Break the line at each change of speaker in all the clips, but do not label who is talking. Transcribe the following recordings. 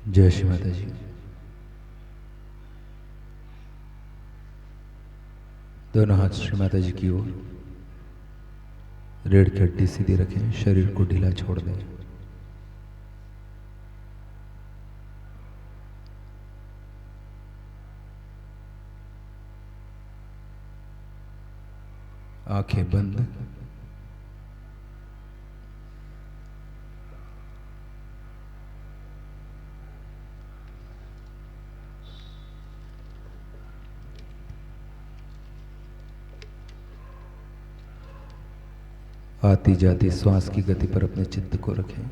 जय श्री माता जी। दोनों हाथ श्री माता जी की ओर, रीढ़ की हड्डी सीधी रखें, शरीर को ढीला छोड़ दें। आंखें बंद। आती जाती श्वास की गति पर अपने चित्त को रखें।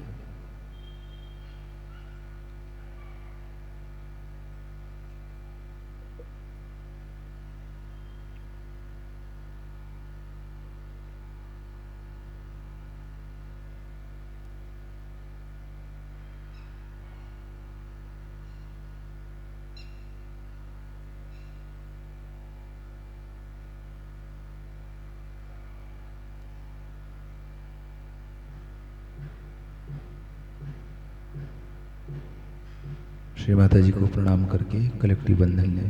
श्री माता जी को प्रणाम करके कलेक्टिव बंधन लें।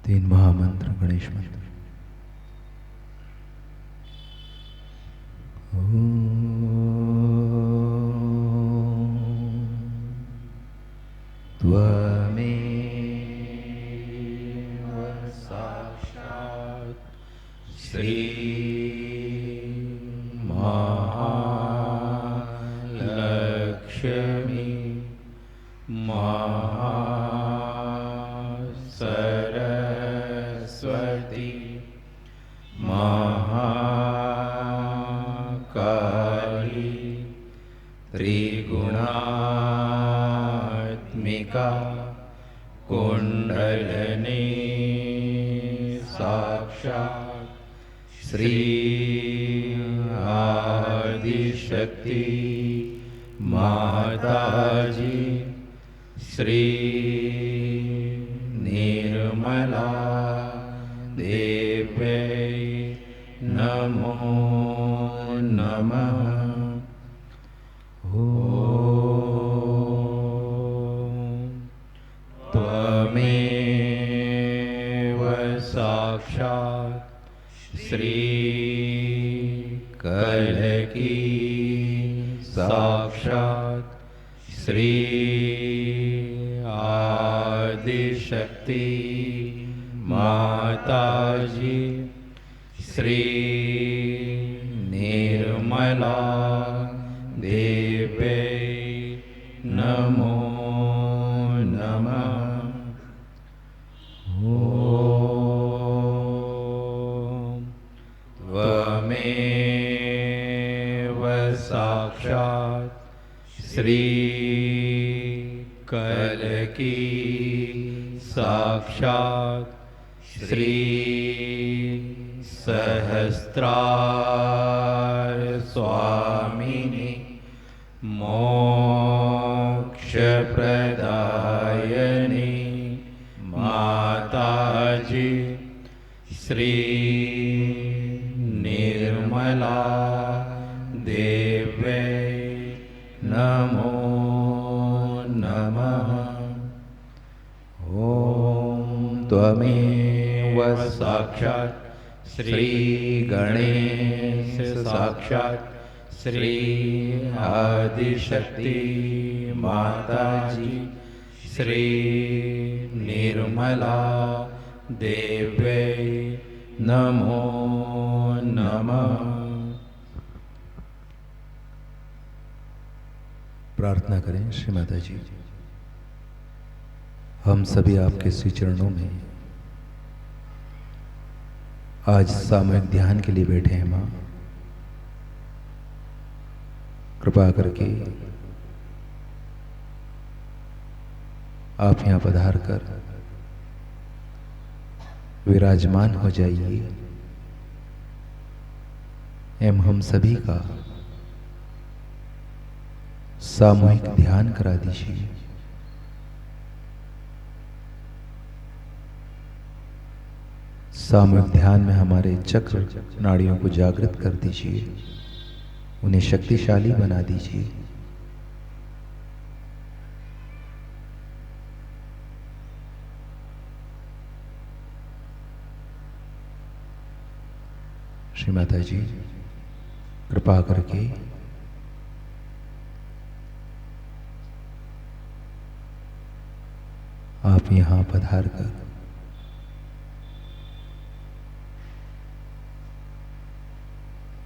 तीन महामंत्र गणेश मंत्र। त्वमेव साक्षात् श्री महालक्ष्मी सरस्वती महाकाली त्रिगुणात्मिका कुंडलिनी साक्षात् श्री आदिशक्ति माताजी श्री निर्मला देव्यै नमो नमः। त्वमेव साक्षात् श्री कल्की साक्षात् श्री आदिशक्ति माताजी श्री निर्मला देव्यै नमो नमः। त्वमेव साक्षात् श्री कल्की साक्षात् श्री सहस्रार स्वामिनी मोक्षप्रदायिनी माताजी श्री निर्मला देव्यै नमो नमः। ओम त्वमेव साक्षात् श्री गणेश साक्षात् श्री आदिशक्ति माता जी, श्री निर्मला देव्यै नमो नमः। प्रार्थना करें श्री माता जी। हम सभी आपके श्री चरणों में आज सामूहिक ध्यान के लिए बैठे हैं माँ। कृपा करके आप यहाँ पधार कर विराजमान हो जाइए एवं हम सभी का सामूहिक ध्यान करा दीजिए। सामूहिक ध्यान में हमारे चक्र नाड़ियों को जागृत कर दीजिए, उन्हें शक्तिशाली बना दीजिए। श्री माता जी कृपा करके आप यहाँ पधार कर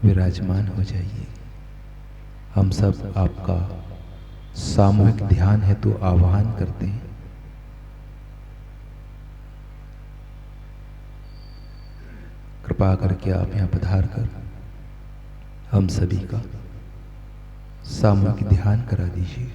विराजमान हो जाइए। हम सब आपका सामूहिक ध्यान हेतु आह्वान करते हैं। कृपा करके आप यहाँ पधार कर हम सभी का सामूहिक ध्यान करा दीजिए।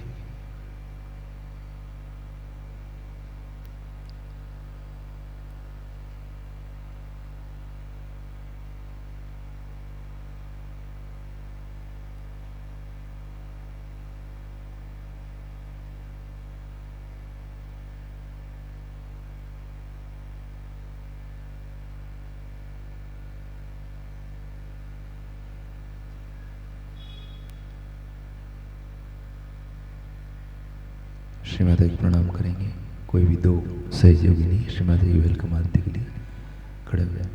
श्री माता जी प्रणाम करेंगे। कोई भी दो सहयोगी नहीं, श्री माता जी वेलकम आरती के लिए खड़े हुए।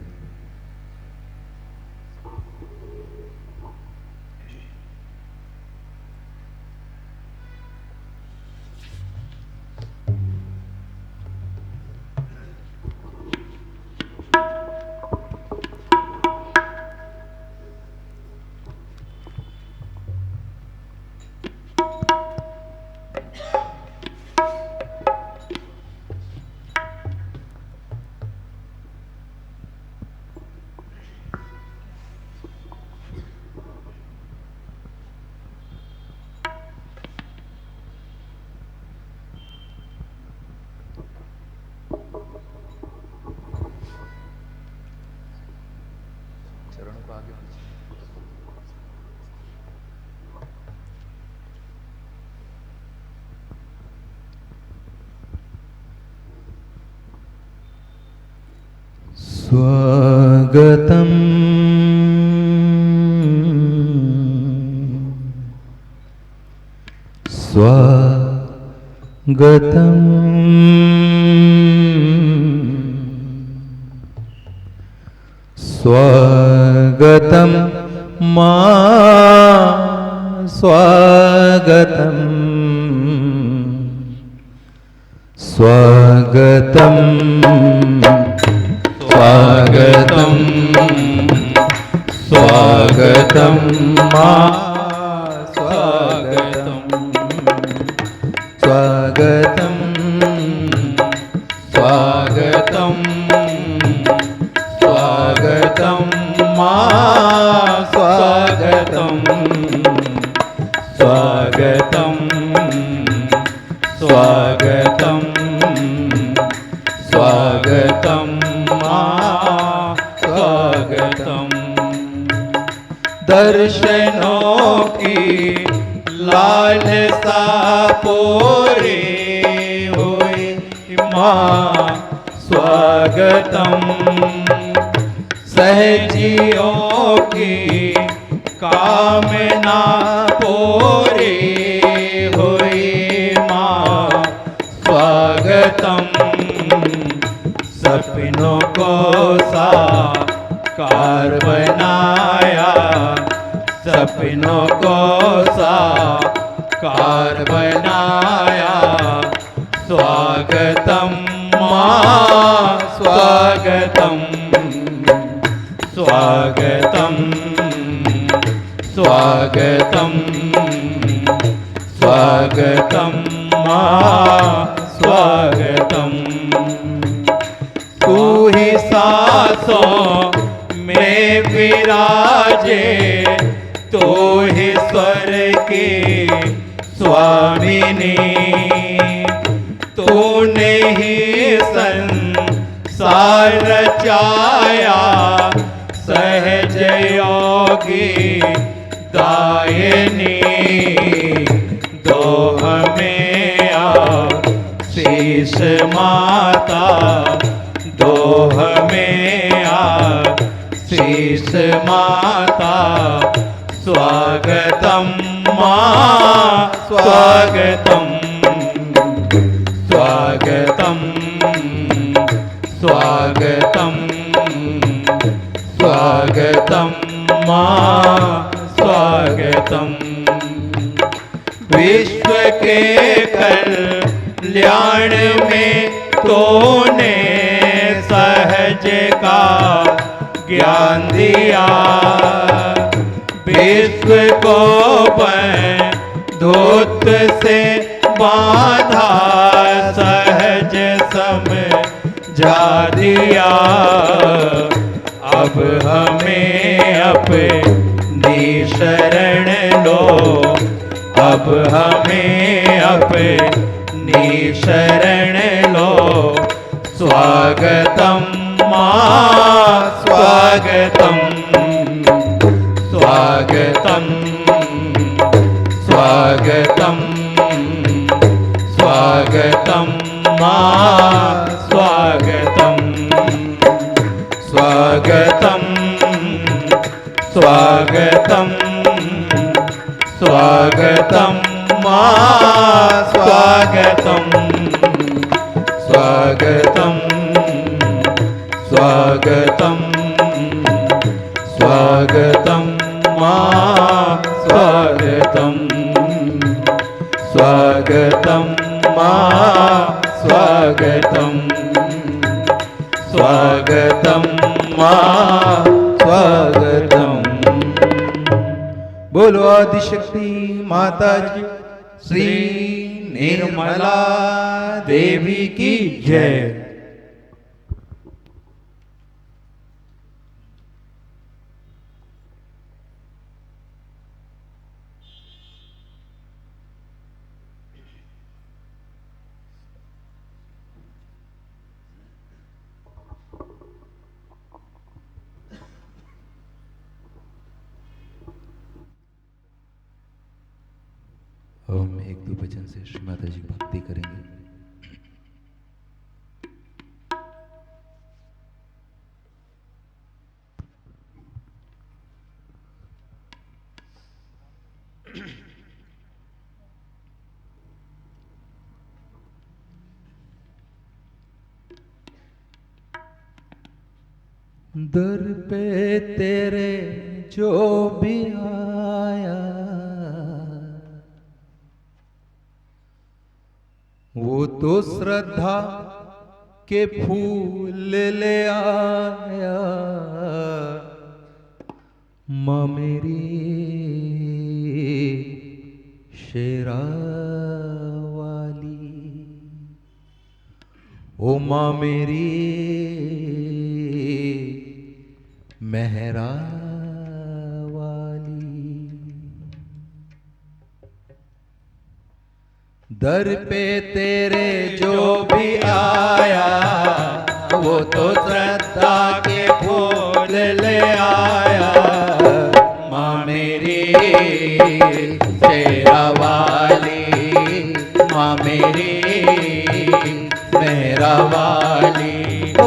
स्वागतम् स्वागतम् स्वागतम् मां स्वागतम् स्वागतम् स्वागतम् स्वागतम् मां स्वागतम् स्वागतम् स्वागतम् स्वागतम् मां स्वागतम् स्वागतम् स्वागतम् स्वागतम् स्वागतम्। दर्शनों की लालसा पूरी हुई मां स्वागतम्। सहजियों की कामना पूरी हुई मां स्वागतम्। सपनों को साकार बनाया
सपनों को साकार बनाया। स्वागतम माँ स्वागतम, स्वागतम स्वागतम, स्वागतम माँ स्वागतम। तू ही सांसों में विराजे, तू ही स्वर की स्वामिनी। तूने ही संसार रचाया, सहज योगी दायिनी। दो हमें आशीष माता, दो हमें आशीष माता। स्वागतम माँ स्वागतम, स्वागतम स्वागतम, स्वागतम माँ स्वागतम। विश्व के कल्याण में तूने सहज का ज्ञान दिया। विश्व को बंधुत्व से बांधा, सहज समझा दिया। अब हमें अपनी शरण लो, अब हमें अपनी शरण लो। स्वागतम माँ स्वागतम, स्वागतम स्वागतम, स्वागतम माँ स्वागतम। स्वागतम स्वागतम, स्वागतम माँ स्वागतम। स्वागतम स्वागतम, स्वागतम माँ स्वागतम। स्वागतम माँ स्वागतम, स्वागतम माँ स्वागतम।
बोलो आदिशक्ति माता जी श्री निर्मला देवी की जय।
हम एक दो भजन से श्री माता जी की भक्ति करेंगे।
दर पे तेरे जो भी आया, वो तो श्रद्धा के फूल ले आया। माँ मेरी शेरा वाली, ओ माँ मेरी मेहरा वाली। दर पे तेरे जो भी आया, वो तो श्रद्धा के फूल ले आया। माँ मेरी शेरा वाली, माँ मेरी मेहरा वाली। ओ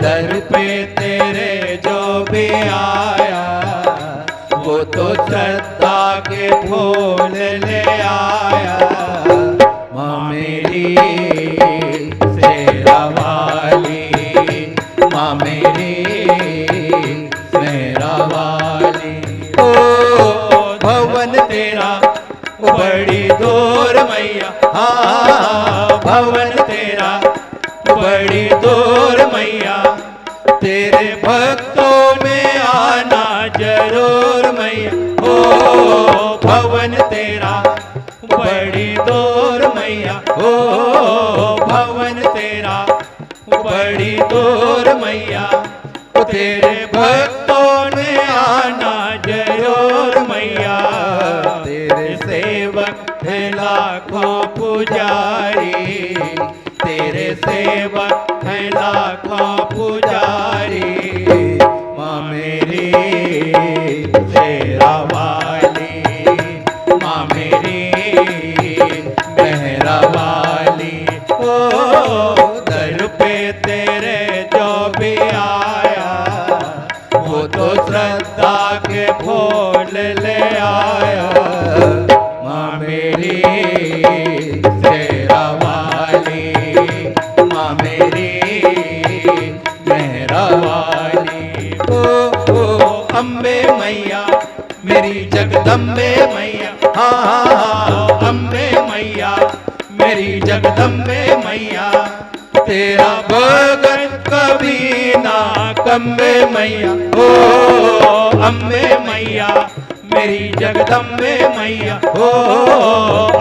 दर पे तेरे जो भी आया, वो तो श्रद्धा के फूल ले आया। माँ मेरी शेरा वाली, माँ मेरी मेहरा वाली। ओ दूर मैया, हाँ भवन तेरा बड़ी दूर मैया, तेरे भक्तों में आना जरूर मैया। ओ भवन तेरा बड़ी दूर मैया, ओ भवन तेरा बड़ी दूर मैया, तेरे भक्तों में आना जरूर मैया। तेरे सेवक है लाखों पुजारी, तेरे सेवक है लाखों पुजारी, माँ मेरी शेरा वाली, माँ मेरी मेहरा वाली। ओ दर पे तेरे जो भी आया, वो तो श्रद्धा के फूल ले आया, माँ मेरी शेरा वाली, माँ मेरी मेहरा वाली। ओ अम्बे मैया मेरी जगदम्बे मैया, हाँ अम्बे मैया मेरी जगदम्बे मैया, तेरा भगत कभी ना कंबे मैया। ओ अम्बे मैया मेरी जगदम्बे मैया, ओ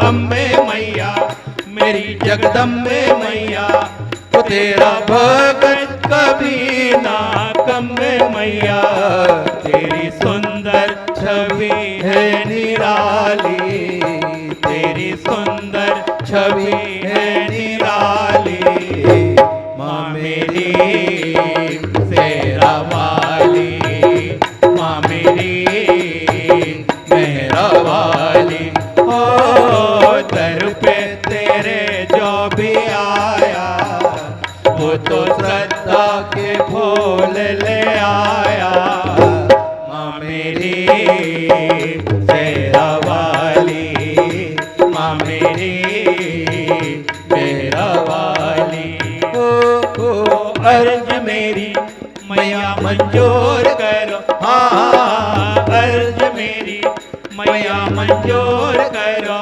अम्बे मैया मेरी जगदम्बे मैया, तेरा भगत कभी ना कंबे मैया। तेरी सुंदर छवि है निराली, तेरी सुंदर छवि है निराली, माँ मेरी शेरा वाली, माँ मेरी मेहरा वाली। ओ दर पे तेरे जो भी आया, वो तो श्रद्धा के फूल ले आया, माँ मेरी शेरा वाली, माँ मेरी मेहरा वाली। ओ अर्ज मेरी मैया मंजूर करो, हाँ अर्ज मेरी मैया मंजूर करो,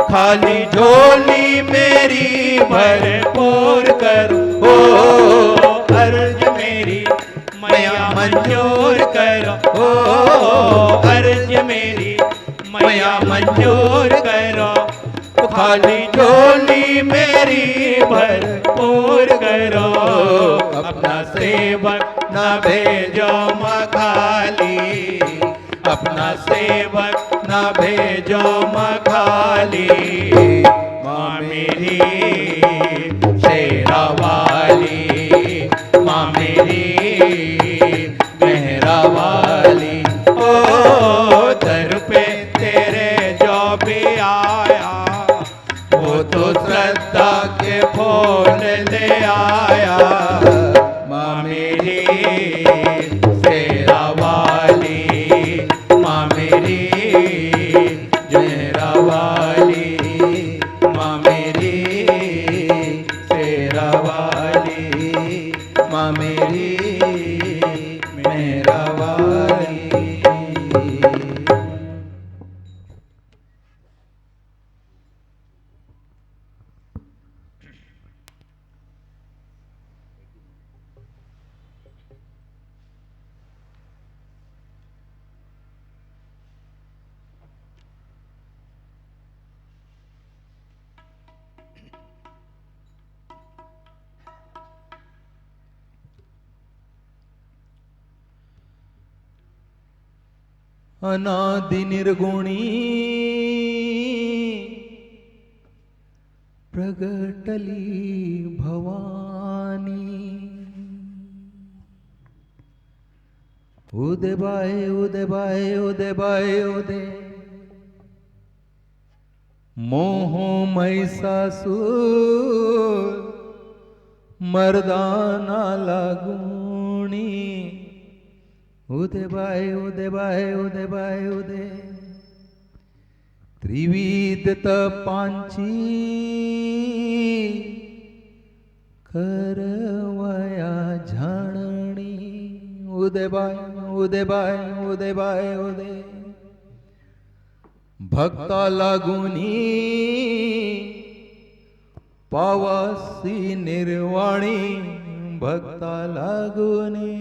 खाली झोली मेरी भरपूर करो। ओ अर्ज मेरी मैया मंजूर करो, ओ अर्ज मेरी मैया मंजूर करो, खाली झोली मेरी भरपूर करो। अपना सेवक न भेजो मखाली, अपना सेवक न भेजो मखाली, माँ मेरी शेरा वाली, माँ मेरी मेहरा वाली। ओ दर पे तेरे जो भी आया, वो तो श्रद्धा के फूल ले आया, माँ मेरी शेरा वाली, माँ मेरी मेहरा वाली, माँ मेरी शेरा वाली, माँ मेरी मेहरा वाली।
अनादि निर्गुणी प्रगटली भवानी, उदय बाय उदय बाय उदय बाय उदय, मोह महिषासुर मर्दाना लागूणी, उदय बाय उदय बाय उदय बाय उदय, त्रिविध तपांची करवया झाणणी, उदय बाय उदय बाय उदय बाय उदय, भक्ता लागुनी पावासी निर्वाणी भक्ता लागुनी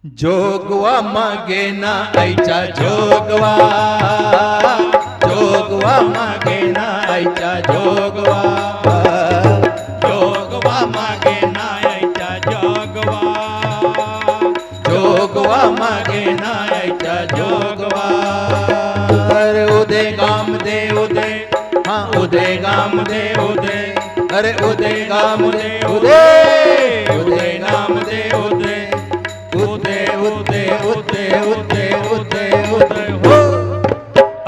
जोगवा मागे ना आईचा जोगवा जोगवा मागे ना आईचा जोगवा जोगवा मागे ना आईचा जोगवा जोगवा मागे ना आईचा जोगवा
अरे उदय गाम दे उदय
हाँ उदय गाम दे उदय
अरे उदय गाम दे
उदय उदय नाम दे उदय उदय उदय उदय उदय उदय उदय हो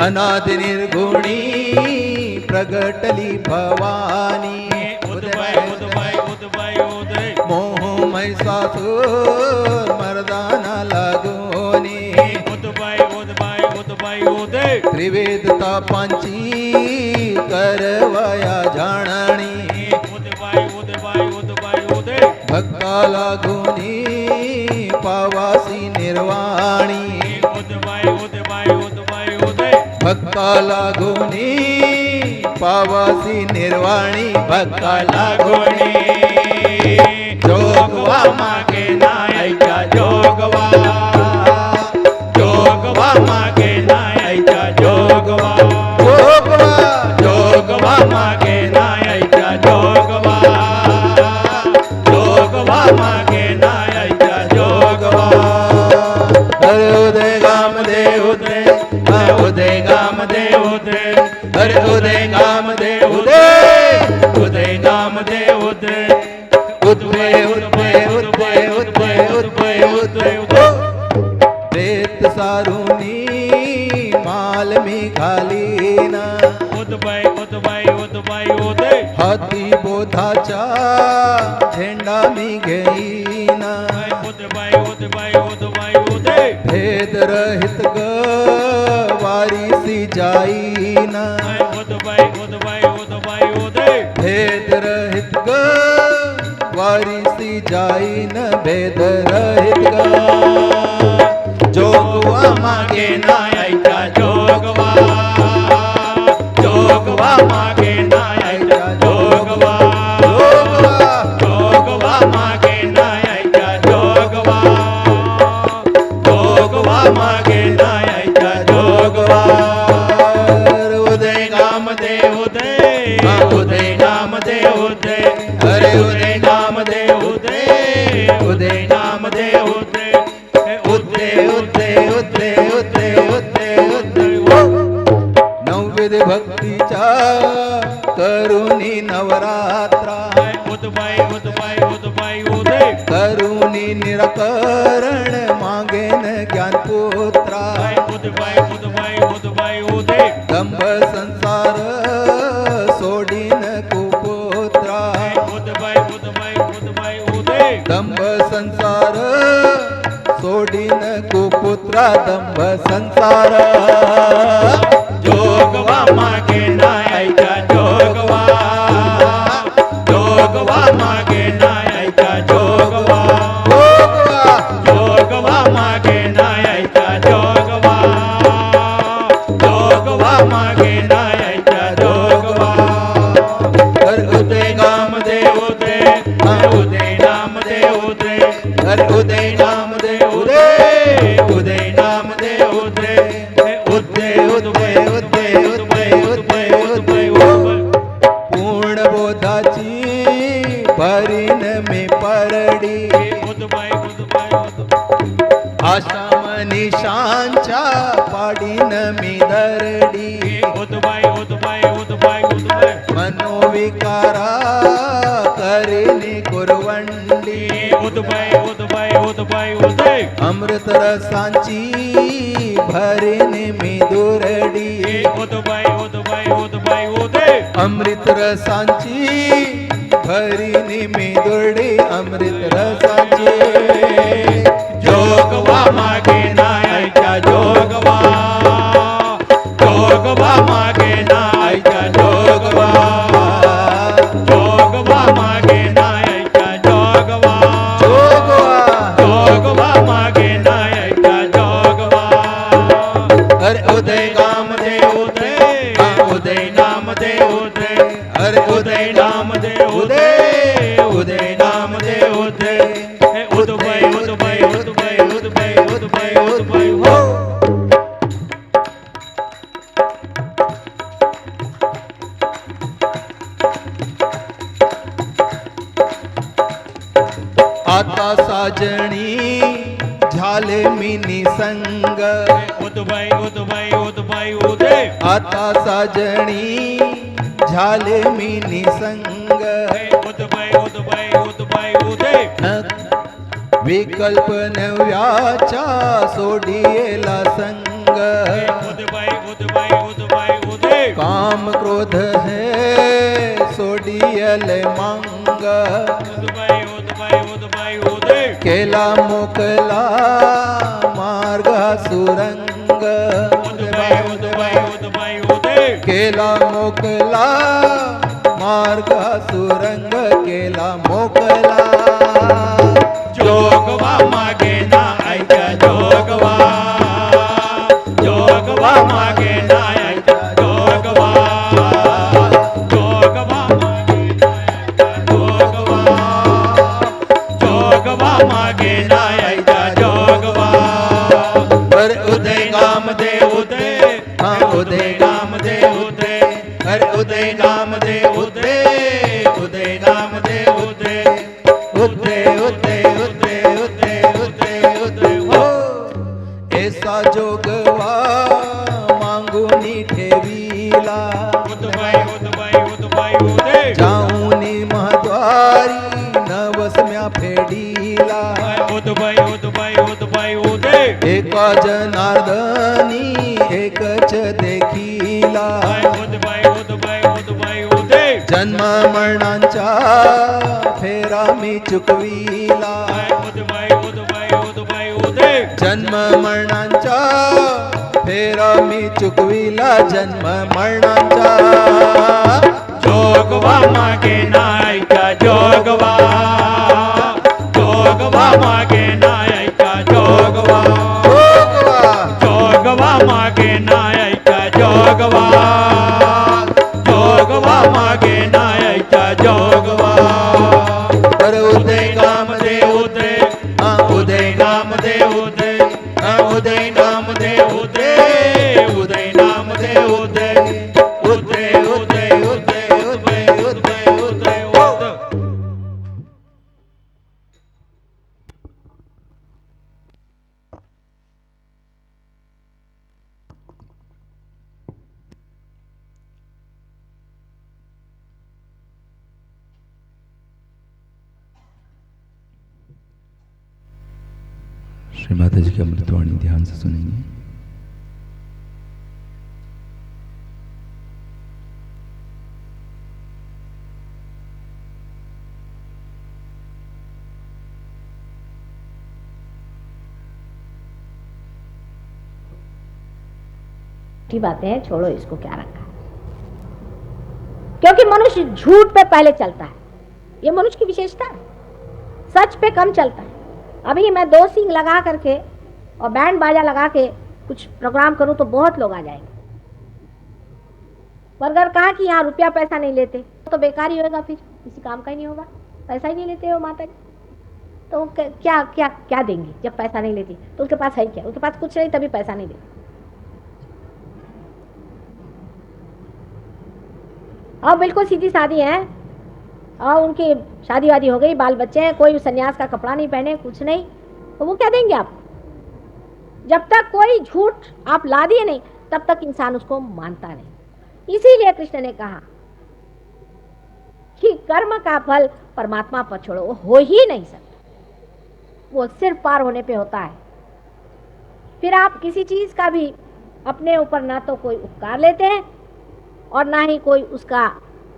अनादि निर्गुणी प्रगटली भवानी
उदय उदय उदय उदय
मोहमय सासुर मर्दाना लागोनी
उदय उदय उदय उदय
त्रिवेद तापांची करवया जाणणी
उदय उदय उदय उदय
भक्ता लागोनी पावासी निर्वाणी
उदय उदय उदय उदय
भक्ता लागोनी पावासी निर्वाणी भक्ता
लागोणी जोगवा मागे नायच्या जोगवा जोगवा मागे नायच्या जोगवा
जोगवा
जोगवा मागे नायच्या जोगवा जोगवा मागे नायच्या जोगवा
अरे उदय गाम दे उदय
उदय गाम दे उदय
अरे उदय गाम दे
उदय उदय नाम दे उदय
उदय उदय उदय उदय उदय उदय प्रेत सारुनी माल में घालीना
उदय उदय उदय उदय
हाती बोधाचा झेंडा मी घेईना
उदय उदय उदय उदय
भेद रहित ग वारीसी जाईना
उदय उदय उदय उदय
भेद रहित ग वारीसी जाईन भेद रहित ग
जोगवा मागे नायच्या जोगवा जोगवा मागे नायच्या जोगवा जोगवा मागे नायच्या जोगवा जोगवा मागे नायच्या जोगवा
उदय
नाम दे उदय उदय नाम दे उदय
अरे
उदय नाम दे उदय उदय नाम दे उदय उदय उदय उदय उदय उदय उदय
नवविध भक्तीच्या करुणी नवरात्रा
उदय उदय उदय उदय
करुणी निराकरण मागेन ज्ञानपुत्रा
उदय उदय उदय उदय
दंभ संसार सोडीन कुपुत्रा
उदय उदय उदय उदय
दंभ संसार सोडीन कुपुत्रा दंभ संसार
जोगवा मागे नायच्या जोगवा जोगवा मागे नायच्या जोगवा जोगवा मागे नायच्या जोगवा जोगवा मागे नायच्या जोगवा
उदय
नाम दे उदय उदय नाम दे उदय उदय नाम दे उदय उदय नाम दे उदय उदय उदय उदय उदय उदय उदय
पूर्ण बोधाची भरीन में परडी
उदय उदय
आशा मनीषांच्या पाडीन मी दरडी
उदय उदय उदय उदय
मनोविकारा करीनी कुरवंडी
उदय उदय उदय उदय
अमृत रसांची भरीनी मी दुरडी
उदय उदय उदय उदय
अमृत रसांची भरीनी मी दुरडी अमृत रसांची
जोगवा मागे नायच्या जोगवा जोगवा मागे नायच्या जोगवा जोगवा मागे नायच्या जोगवा
जोगवा
जोगवा मागे
आता साजणी झाले मी निसंग,
उदबाई उदबाई उदबाई उदे,
आता साजणी झाले मी निसंग,
उदबाई उदबाई उदबाई उदे,
विकल्प नव्याचा सोडियेला संग,
उदबाई उदबाई उदबाई उदे,
काम क्रोध है सोडियले मंग,
उदबाई उदबाई उदबाई उदे,
केला मोकला मार्ग सुरंग,
उदबाई उदबाई उदबाई उदे,
केला मोकला मार्ग सुरंग, केला मोकला
जोगवा मागे ना ऐका जोगवा, जोगवा मागे ना ऐका जोगवा, जोगवा मागे ना ऐका जोगवा, जोगवा मागे ना ऐका जोगवा,
पर उदय
नामदेव उदय,
हाँ उदय
नामदेव उदय,
हर उदय
नामदेव उदय, उदय नामदेव उदय,
उदय उदय उदय उदय उदय उदय हो, ऐसा जोगवा मागुनी ठेवीला,
उदबाई उदबाई उदबाई उदय,
जाऊनी महद्वारी नवसम्या फेडीला,
उदबाई उदबाई उदबाई उदय,
एका जनार्दनी एकच देखीला,
उदबाई उदबाई उदबाई उदय,
जन्म मरणांच्या फेरा मी चुकविला,
उदबाई उदबाई उदबाई उदय,
जन्म मरणांच्या फेरा मी चुकविला, जन्म मरणांच्या
जोगवा मागे नायका जोगवा, जोगवा मागे नायका जोगवा,
जोगवा
जोगवा मागे नायका जोगवा, जोगवा मागे नायका जोगवा,
पर उदय
नामदेव उदय,
हाँ उदय
नामदेव उदय, उदय नामदेव उदय, उदय नामदेव उदय, उदय उदय उदय उदय उदय उदय उदय।
श्री माता जी की अमृतवाणी ध्यान से सुनेंगे।
बातें हैं, छोड़ो इसको, क्या रखा है। क्योंकि मनुष्य झूठ पे पहले चलता है, ये मनुष्य की विशेषता है, सच पे कम चलता है। अभी मैं 2 सींग लगा करके और बैंड बाजा लगा के कुछ प्रोग्राम करूं तो बहुत लोग आ जाएंगे, पर अगर कहा कि यहाँ रुपया पैसा नहीं लेते तो बेकार ही होगा, फिर किसी काम का ही नहीं होगा। पैसा ही नहीं लेते हो माता जी, तो क्या क्या क्या देंगी जब पैसा नहीं लेती? तो उसके पास है क्या? उसके पास कुछ नहीं, तभी पैसा नहीं देती। अब बिल्कुल सीधी सादी है, और उनकी शादी वादी हो गई, बाल बच्चे हैं, कोई सन्यास का कपड़ा नहीं पहने, कुछ नहीं, तो वो क्या देंगे आप? जब तक कोई झूठ आप ला दिए नहीं, तब तक इंसान उसको मानता नहीं। इसीलिए कृष्ण ने कहा कि कर्म का फल परमात्मा पर छोड़ो, वो हो ही नहीं सकता, वो सिर्फ पार होने पे होता है। फिर आप किसी चीज का भी अपने ऊपर ना तो कोई उपकार लेते हैं और ना ही कोई उसका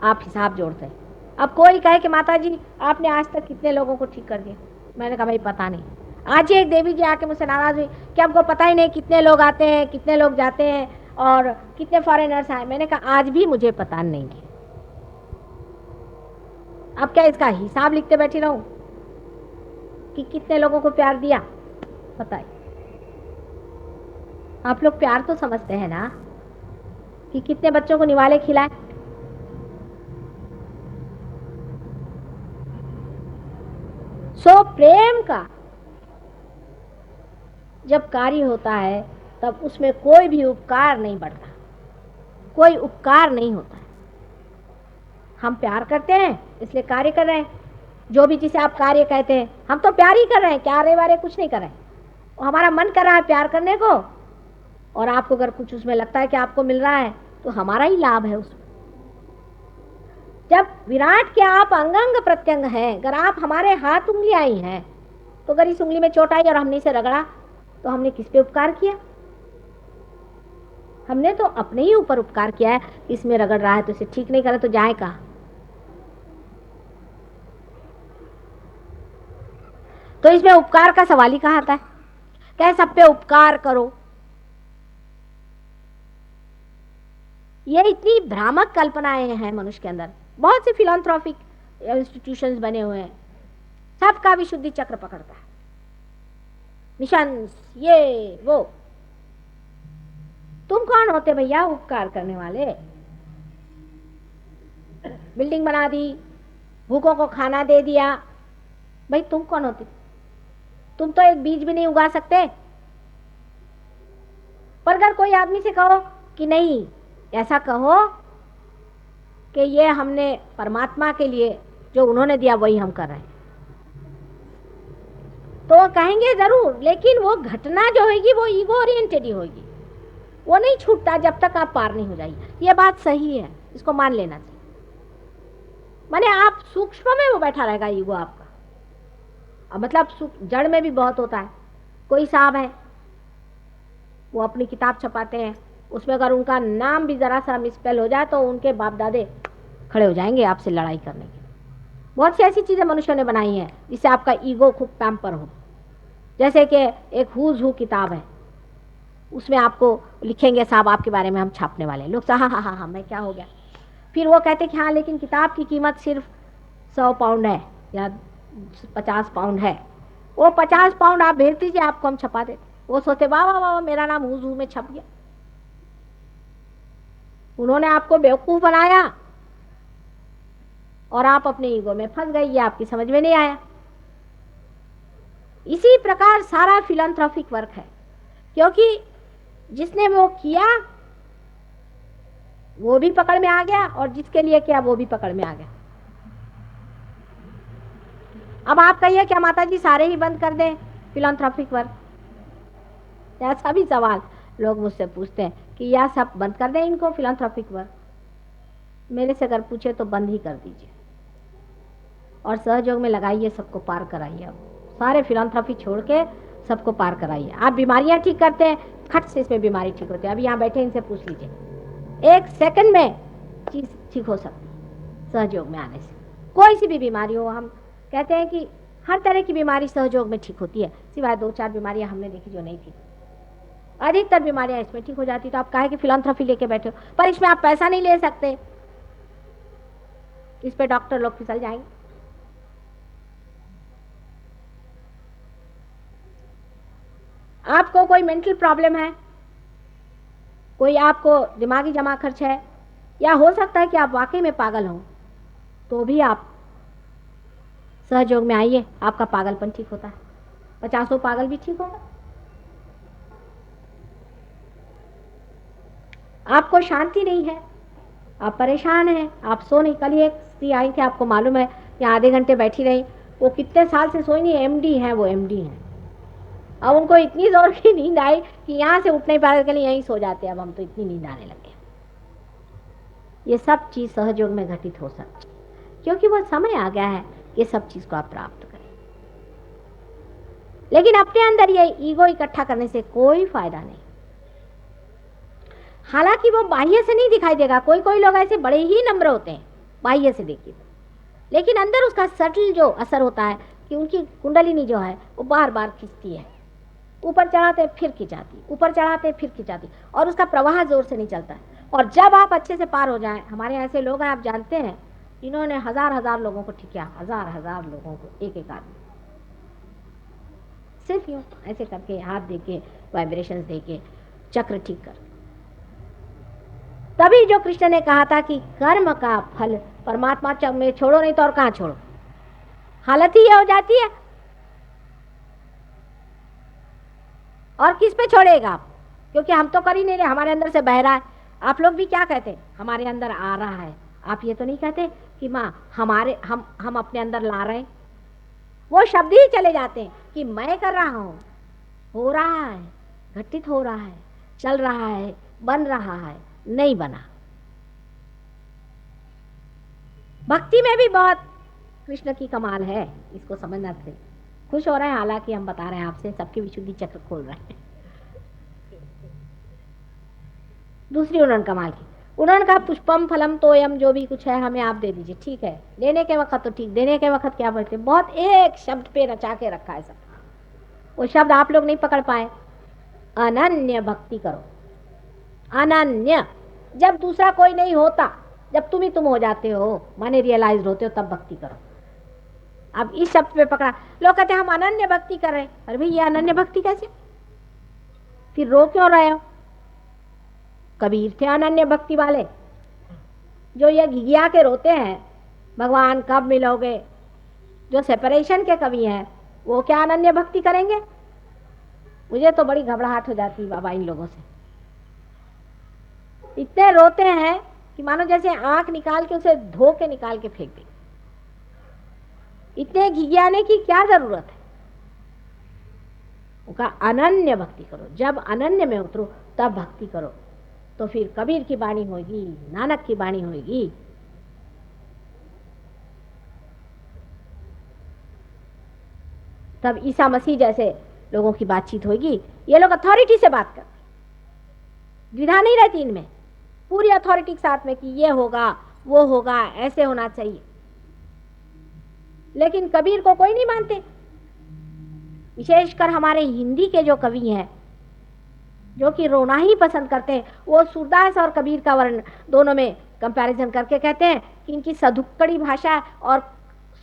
आप हिसाब जोड़ते हैं। अब कोई कहे कि माता जी आपने आज तक कितने लोगों को ठीक कर दिया, मैंने कहा भाई पता नहीं। आज ही एक देवी जी आके मुझसे नाराज हुई कि आपको पता ही नहीं कितने लोग आते हैं, कितने लोग जाते हैं और कितने फॉरेनर्स आए। मैंने कहा आज भी मुझे पता नहीं है, अब क्या इसका हिसाब लिखते बैठी रहूं कि कितने लोगों को प्यार दिया? बताइए, आप लोग प्यार तो समझते हैं ना कि कितने बच्चों को निवाले खिलाए? सो प्रेम का जब कार्य होता है तब उसमें कोई भी उपकार नहीं बढ़ता, कोई उपकार नहीं होता है। हम प्यार करते हैं इसलिए कार्य कर रहे हैं, जो भी जिसे आप कार्य कहते हैं, हम तो प्यार ही कर रहे हैं, कार्य वारे कुछ नहीं कर रहे हैं। हमारा मन कर रहा है प्यार करने को, और आपको अगर कुछ उसमें लगता है कि आपको मिल रहा है तो हमारा ही लाभ है उसमें। जब विराट के आप अंग अंग प्रत्यंग हैं, अगर आप हमारे हाथ उंगलियां आई हैं, तो अगर इस उंगली में चोट आई और हमने इसे रगड़ा तो हमने किस पे उपकार किया? हमने तो अपने ही ऊपर उपकार किया है। इसमें रगड़ रहा है तो इसे ठीक नहीं करे तो जाए कहाँ? तो इसमें उपकार का सवाल ही कहाँ आता है? क्या सब पे उपकार करो? ये इतनी भ्रामक कल्पनाएं हैं मनुष्य के अंदर। बहुत से फिलैंथ्रोपिक इंस्टीट्यूशंस बने हुए हैं, सबका विशुद्धि चक्र पकड़ता है, मिशन ये वो। तुम कौन होते भैया उपकार करने वाले? बिल्डिंग बना दी, भूखों को खाना दे दिया, भाई तुम कौन होते? तुम तो एक बीज भी नहीं उगा सकते। पर अगर कोई आदमी से कहो कि नहीं, ऐसा कहो कि ये हमने परमात्मा के लिए जो उन्होंने दिया वही हम कर रहे हैं, तो वो कहेंगे जरूर, लेकिन वो घटना जो होगी वो ईगो ओरिएंटेड ही होगी, वो नहीं छूटता जब तक आप पार नहीं हो जाइए। ये बात सही है, इसको मान लेना चाहिए। माने आप सूक्ष्म में वो बैठा रहेगा ईगो आपका। अब मतलब जड़ में भी बहुत होता है। कोई साहब है, वो अपनी किताब छपाते हैं, उसमें अगर उनका नाम भी जरा सा मिसस्पेल हो जाए तो उनके बाप दादे खड़े हो जाएंगे आपसे लड़ाई करने के। बहुत सी ऐसी चीजें मनुष्य ने बनाई हैं जिससे आपका ईगो खूब पैम्पर हो। जैसे कि एक हुज हु किताब है, उसमें आपको लिखेंगे साहब आपके बारे में हम छापने वाले हैं। लोग हाँ हाँ हाँ हाँ मैं क्या हो गया? फिर वो कहते कि हाँ लेकिन किताब की कीमत सिर्फ 100 पाउंड है या 50 पाउंड है। वो 50 पाउंड आप भेज दीजिए, आपको हम छपा देते। वो सोचते वाह वाह वाह मेरा नाम हुज हु में छप गया। उन्होंने आपको बेवकूफ बनाया और आप अपने ईगो में फंस गई, ये आपकी समझ में नहीं आया। इसी प्रकार सारा फिलैंथ्रोपिक वर्क है, क्योंकि जिसने वो किया वो भी पकड़ में आ गया और जिसके लिए किया वो भी पकड़ में आ गया। अब आप कहिए क्या माता जी सारे ही बंद कर दें फिलैंथ्रोपिक वर्क? ऐसा भी सवाल लोग मुझसे पूछते हैं कि या सब बंद कर दें इनको फिलैंथ्रोपिक वर्क। मेरे से अगर पूछे तो बंद ही कर दीजिए और सहयोग में लगाइए, सबको पार कराइए। अब सारे फिलैंथ्रोपी छोड़ के सबको पार कराइए। आप बीमारियां ठीक करते हैं, खट से इसमें बीमारी ठीक होती है। अभी यहाँ बैठे इनसे पूछ लीजिए, 1 सेकंड में चीज ठीक हो सकती है सहयोग में आने से। कोई सी भी बीमारी हो, हम कहते हैं कि हर तरह की बीमारी सहयोग में ठीक होती है, सिवाय 2-4 बीमारियां हमने देखी जो नहीं थी। अधिकतर बीमारियां इसमें ठीक हो जाती। तो आप कहे कि फिलैंथ्रोपी लेके बैठे हो, पर इसमें आप पैसा नहीं ले सकते, इस पे डॉक्टर लोग फिसल जाएंगे। आपको कोई मेंटल प्रॉब्लम है, कोई आपको दिमागी जमा खर्च है, या हो सकता है कि आप वाकई में पागल हो, तो भी आप सहयोग में आइए, आपका पागलपन ठीक होता है। 50 पागल भी ठीक होगा। आपको शांति नहीं है, आप परेशान हैं, आप सो नहीं। कल ही एक स्त्री आई थी, आपको मालूम है, यहाँ आधे घंटे बैठी रही। वो कितने साल से सोई नहीं, एमडी हैं, वो एमडी हैं। अब उनको इतनी जोर की नींद आई कि यहाँ से उठ नहीं पा रहे, के लिए यहीं सो जाते। अब हम तो इतनी नींद आने लगे। ये सब चीज सहयोग में घटित हो सकती, क्योंकि वो समय आ गया है ये सब चीज को आप प्राप्त करें। लेकिन अपने अंदर ये ईगो इकट्ठा करने से कोई फायदा नहीं। हालांकि वो बाह्य से नहीं दिखाई देगा। कोई कोई लोग ऐसे बड़े ही नम्र होते हैं बाह्य से देखिए, लेकिन अंदर उसका सटल जो असर होता है कि उनकी कुंडलिनी जो है वो बार बार खिंचती है, ऊपर चढ़ाते फिर खिंचाती, ऊपर चढ़ाते फिर खिंचाती, और उसका प्रवाह जोर से नहीं चलता है। और जब आप अच्छे से पार हो जाएं, हमारे यहाँ ऐसे लोग हैं आप जानते हैं, इन्होंने हजार लोगों को ठीक किया, हजार लोगों को, एक आदमी सिर्फ यूं ऐसे करके हाथ देके वाइब्रेशंस देके चक्र ठीक कर। तभी जो कृष्ण ने कहा था कि कर्म का फल परमात्मा में छोड़ो, नहीं तो और कहां छोड़ो। हालत ही ये हो जाती है। और किस पे छोड़ेगा आप? क्योंकि हम तो कर ही नहीं रहे, हमारे अंदर से बह रहा है। आप लोग भी क्या कहते हैं, हमारे अंदर आ रहा है। आप ये तो नहीं कहते कि माँ हम अपने अंदर ला रहे हैं। वो शब्द ही चले जाते हैं कि मैं कर रहा हूं, हो रहा है, घटित हो रहा है, चल रहा है, बन रहा है, नहीं बना। भक्ति में भी बहुत कृष्ण की कमाल है, इसको समझना चाहिए। खुश हो रहे हैं, हालांकि हम बता रहे हैं आपसे, सबकी विशुद्धि चक्र खोल रहे हैं। दूसरी उन्होंने कमाल की, उन्होंने कहा पुष्पम फलम तोयम, जो भी कुछ है हमें आप दे दीजिए। ठीक है, लेने के वक्त तो ठीक, देने के वक्त क्या बोलते, बहुत एक शब्द पे रचा के रखा है सब, वो शब्द आप लोग नहीं पकड़ पाए। अनन्य भक्ति करो, अनन्य। जब दूसरा कोई नहीं होता, जब तुम ही तुम हो जाते हो, माने रियलाइज होते हो, तब भक्ति करो। अब इस शब्द पे पकड़ा, लोग कहते हैं हम अनन्य भक्ति कर रहे हैं। अरे भाई, ये अनन्य भक्ति कैसे? फिर रो क्यों रहे हो? कबीर थे अनन्य भक्ति वाले, जो ये घिघिया के रोते हैं भगवान कब मिलोगे, जो सेपरेशन के कवि हैं, वो क्या अनन्य भक्ति करेंगे? मुझे तो बड़ी घबराहट हो जाती है बाबा इन लोगों से। इतने रोते हैं कि मानो जैसे आंख निकाल के उसे धो के निकाल के फेंक दे। इतने घिघियाने की क्या जरूरत है? उनका अनन्य भक्ति करो। जब अनन्य में उतरो तब भक्ति करो, तो फिर कबीर की वाणी होगी, नानक की वाणी होगी। तब ईसा मसीह जैसे लोगों की बातचीत होगी। ये लोग अथॉरिटी से बात करते, द्विधा नहीं रहती इनमें, पूरी अथॉरिटी के साथ में कि ये होगा, वो होगा, ऐसे होना चाहिए। लेकिन कबीर को कोई नहीं मानते। विशेषकर हमारे हिंदी के जो कवि हैं, जो कि रोना ही पसंद करते हैं, वो सूरदास और कबीर का वर्ण दोनों में कंपैरिजन करके कहते हैं कि इनकी सधुक्कड़ी भाषा और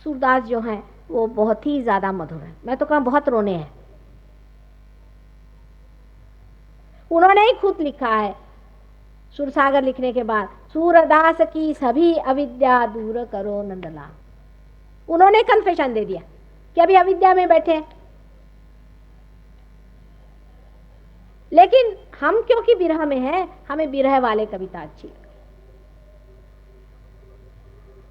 सूरदास जो हैं वो बहुत ही ज्यादा मधुर है। मैं तो कहूँ बहुत रोने हैं। उन्होंने ही खुद लिखा है सुरसागर लिखने के बाद, सूरदास की सभी अविद्या दूर करो नंदलाल। उन्होंने कन्फेशन दे दिया कि अभी अविद्या में बैठे हैं। लेकिन हम क्योंकि विरह में हैं, हमें विरह वाले कविता अच्छी लगती।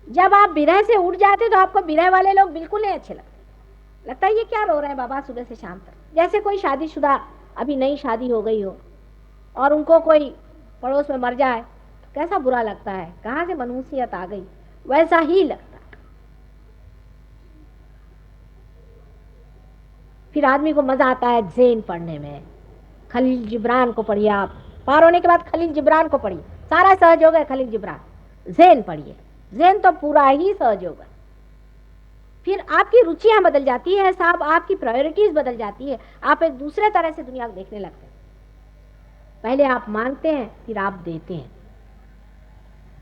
जब आप विरह से उठ जाते तो आपको विरह वाले लोग बिल्कुल नहीं अच्छे लगते। लगता है ये क्या रो रहे हैं बाबा सुबह से शाम तक। जैसे कोई शादीशुदा, अभी नई शादी हो गई हो और उनको कोई पड़ोस में मर जाए तो कैसा बुरा लगता है, कहाँ से मनुष्यत आ गई, वैसा ही लगता है। फिर आदमी को मजा आता है ज़ेन पढ़ने में। खलील जिब्रान को पढ़िए आप, पार होने के बाद खलील जिब्रान को पढ़िए, सारा सहयोग है खलील जिब्रान। ज़ेन पढ़िए, ज़ेन तो पूरा ही सहयोग है। फिर आपकी रुचियां बदल जाती है साहब, आपकी प्रायोरिटीज बदल जाती है, आप एक दूसरे तरह से दुनिया को देखने लगते हैं। पहले आप मांगते हैं, फिर आप देते हैं।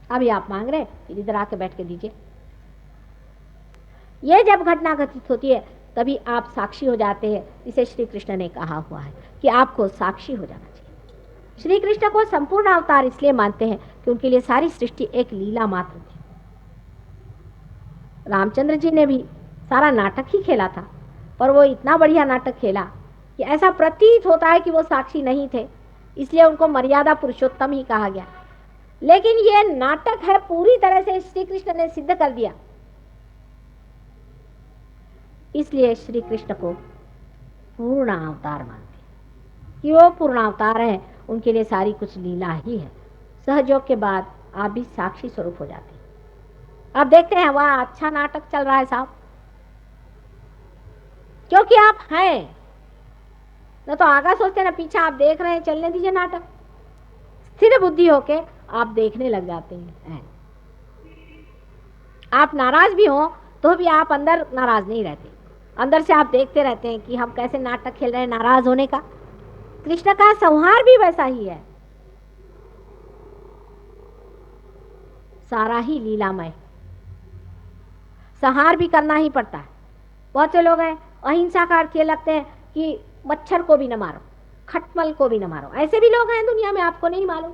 अभी आप मांग रहे हैं, फिर इधर आके बैठ के दीजिए। ये जब घटना घटित होती है तभी आप साक्षी हो जाते हैं। इसे श्री कृष्ण ने कहा हुआ है कि आपको साक्षी हो जाना चाहिए। श्री कृष्ण को संपूर्ण अवतार इसलिए मानते हैं कि उनके लिए सारी सृष्टि एक लीला मात्र थी। रामचंद्र जी ने भी सारा नाटक ही खेला था, पर वो इतना बढ़िया नाटक खेला कि ऐसा प्रतीत होता है कि वो साक्षी नहीं थे, इसलिए उनको मर्यादा पुरुषोत्तम ही कहा गया। लेकिन ये नाटक है, पूरी तरह से श्री कृष्ण ने सिद्ध कर दिया। इसलिए श्री कृष्ण को पूर्ण अवतार मानते हैं कि वो पूर्ण अवतार है, उनके लिए सारी कुछ लीला ही है। सहयोग के बाद आप भी साक्षी स्वरूप हो जाते हैं। अब देखते हैं वह अच्छा नाटक चल रहा है साहब, क्योंकि आप हैं न तो आगा सोचते ना पीछे आप देख रहे हैं, चलने दीजिए नाटक। स्थिर बुद्धि होके आप देखने लग जाते हैं। आप नाराज भी हो तो भी आप अंदर नाराज नहीं रहते, अंदर से आप देखते रहते हैं कि हम कैसे नाटक खेल रहे हैं नाराज होने का। कृष्ण का संहार भी वैसा ही है, सारा ही लीलामय। संहार भी करना ही पड़ता है। बहुत से लोग हैं अहिंसा का अर्थ ये लगते हैं कि मच्छर को भी न मारो, खटमल को भी न मारो। ऐसे भी लोग हैं दुनिया में, आपको नहीं मालूम।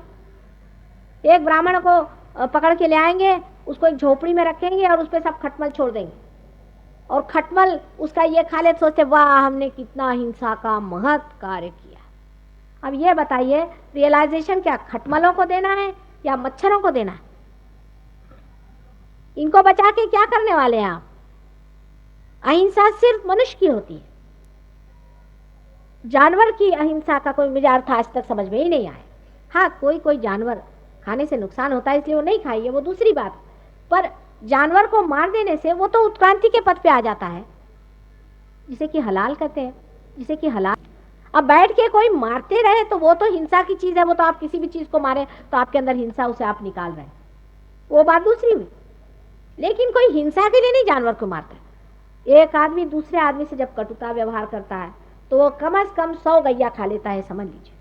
एक ब्राह्मण को पकड़ के ले आएंगे, उसको एक झोपड़ी में रखेंगे और उस पर सब खटमल छोड़ देंगे, और खटमल उसका ये खा ले, सोचते वाह हमने कितना अहिंसा का महत् कार्य किया। अब ये बताइए रियलाइजेशन क्या खटमलों को देना है या मच्छरों को देना है? इनको बचा के क्या करने वाले हैं आप? अहिंसा सिर्फ मनुष्य की होती है, जानवर की अहिंसा का कोई मुझे अर्थ आज तक समझ में ही नहीं आया। हाँ, कोई कोई जानवर खाने से नुकसान होता है इसलिए वो नहीं खाइए, वो दूसरी बात, पर जानवर को मार देने से वो तो उत्क्रांति के पथ पे आ जाता है, जिसे कि हलाल कहते हैं, जिसे कि हलाल। अब बैठ के कोई मारते रहे तो वो तो हिंसा की चीज है, वो तो आप किसी भी चीज को मारे तो आपके अंदर हिंसा, उसे आप निकाल रहे हैं, वो बात दूसरी हुई। लेकिन कोई हिंसा के लिए नहीं जानवर को मारता है। एक आदमी दूसरे आदमी से जब कटुता व्यवहार करता है तो वो कम से कम 100 गैया खा लेता है, समझ लीजिए।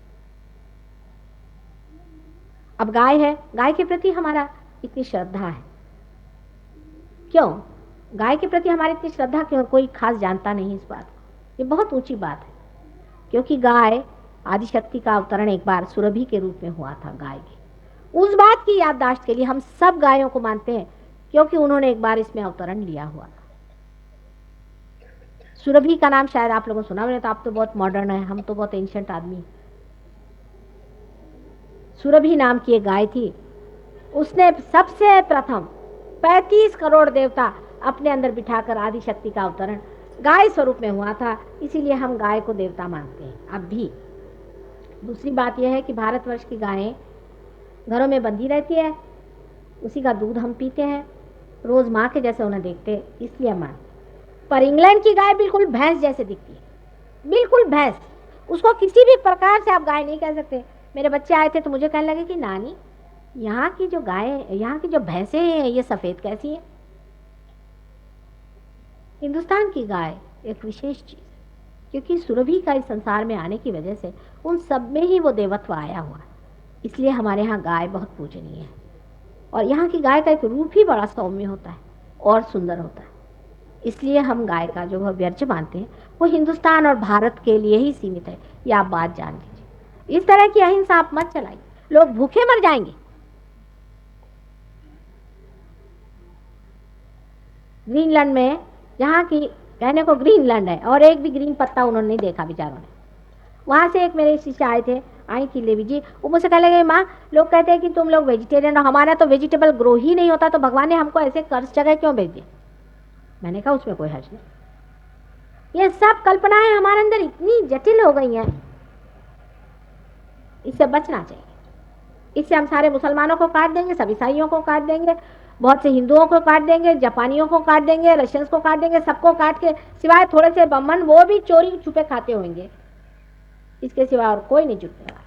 अब गाय है, गाय के प्रति हमारा इतनी श्रद्धा है, क्यों गाय के प्रति हमारी इतनी श्रद्धा क्यों? कोई खास जानता नहीं इस बात को, ये बहुत ऊंची बात है, क्योंकि गाय आदिशक्ति का अवतरण एक बार सुरभि के रूप में हुआ था। गाय की उस बात की याददाश्त के लिए हम सब गायों को मानते हैं, क्योंकि उन्होंने एक बार इसमें अवतरण लिया हुआ था। सुरभि का नाम शायद आप लोगों ने सुना होगा, तो आप तो बहुत मॉडर्न है, हम तो बहुत एंशिएंट आदमी। सुरभि नाम की एक गाय थी, उसने सबसे प्रथम 35 करोड़ देवता अपने अंदर बिठाकर आदिशक्ति का अवतरण गाय स्वरूप में हुआ था, इसीलिए हम गाय को देवता मानते हैं अब भी। दूसरी बात यह है कि भारतवर्ष की गायें घरों में बंधी रहती है, उसी का दूध हम पीते हैं, रोज माँ के जैसे उन्हें देखते, इसलिए हम मानते। पर इंग्लैंड की गाय बिल्कुल भैंस जैसे दिखती है, बिल्कुल भैंस, उसको किसी भी प्रकार से आप गाय नहीं कह सकते। मेरे बच्चे आए थे तो मुझे कहने लगे कि नानी, यहाँ की जो गाय, यहाँ की जो भैंसें हैं ये सफ़ेद कैसी है? हिंदुस्तान की गाय एक विशेष चीज़ है, क्योंकि सुरभि का इस संसार में आने की वजह से उन सब में ही वो देवत्व आया हुआ है, इसलिए हमारे यहाँ गाय बहुत पूजनीय है। और यहाँ की गाय का एक रूप ही बड़ा सौम्य होता है और सुंदर होता है, इसलिए हम गाय का जो व्यर्च मानते हैं वो हिंदुस्तान और भारत के लिए ही सीमित है, ये आप बात जान लीजिए। इस तरह की अहिंसा आप मत चलाइए, लोग भूखे मर जाएंगे। ग्रीनलैंड में, यहाँ की कहने को ग्रीनलैंड है, और एक भी ग्रीन पत्ता उन्होंने नहीं देखा बेचारों ने। वहाँ से एक मेरे शिष्य आए थे, आई थी लेवी जी, वो मुझसे कहने लगे, माँ लोग कहते हैं कि तुम लोग वेजिटेरियन हो, हमारा तो वेजिटेबल ग्रो ही नहीं होता, तो भगवान ने हमको ऐसे कर्ज जगह क्यों भेज दिया? मैंने कहा उसमें कोई हर्ज नहीं, ये सब कल्पनाएं हमारे अंदर इतनी जटिल हो गई हैं, इससे बचना चाहिए। इससे हम सारे मुसलमानों को काट देंगे, सब ईसाइयों को काट देंगे, बहुत से हिंदुओं को काट देंगे, जापानियों को काट देंगे, रशियंस को काट देंगे, सबको काट के, सिवाय थोड़े से ब्राह्मण, वो भी चोरी छुपे खाते होंगे, इसके सिवा और कोई नहीं जुटने वाला।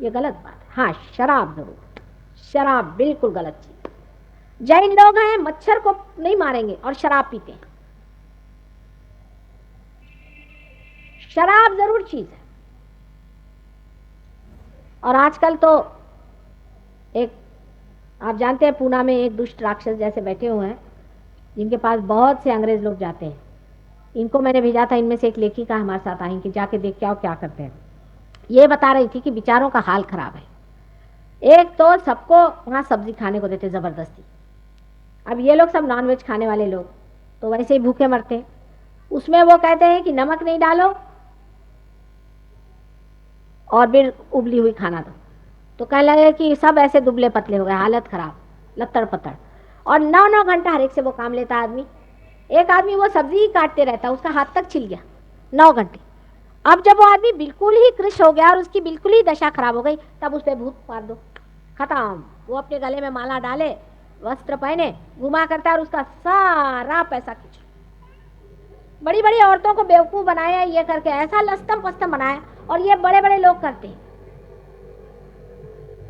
ये गलत बात है। हाँ, शराब जरूर, शराब बिल्कुल गलत चीज। जैन लोग हैं, मच्छर को नहीं मारेंगे और शराब पीते हैं, शराब जरूर चीज है। और आजकल तो एक, आप जानते हैं, पूना में एक दुष्ट राक्षस जैसे बैठे हुए हैं, जिनके पास बहुत से अंग्रेज लोग जाते हैं। इनको मैंने भेजा था, इनमें से एक लेखिका हमारे साथ आई कि जाके देख के आओ क्या करते हैं। ये बता रही थी कि बेचारों का हाल खराब है। एक तो सबको वहाँ सब्जी खाने को देते जबरदस्ती, अब ये लोग सब नॉनवेज खाने वाले लोग तो वैसे ही भूखे मरते, उसमें वो कहते हैं कि नमक नहीं डालो और फिर उबली हुई खाना दो, तो कहने लगे कि सब ऐसे दुबले पतले हो गए, हालत खराब, लत्तड़ पत्तड़। और 9-9 घंटा हर एक से वो काम लेता आदमी। एक आदमी वो सब्जी ही काटते रहता, उसका हाथ तक छिल गया 9 घंटे। अब जब वो आदमी बिल्कुल ही कृश हो गया और उसकी बिल्कुल ही दशा खराब हो गई, तब उस पर भूत मार दो, खत्म। वो अपने गले में माला डाले, वस्त्र पहने, घुमा करता है और उसका सारा पैसा खींच। बड़ी बड़ी औरतों को बेवकूफ़ बनाया ये करके, ऐसा लस्तम पस्तम बनाया, और ये बड़े बड़े लोग करते हैं।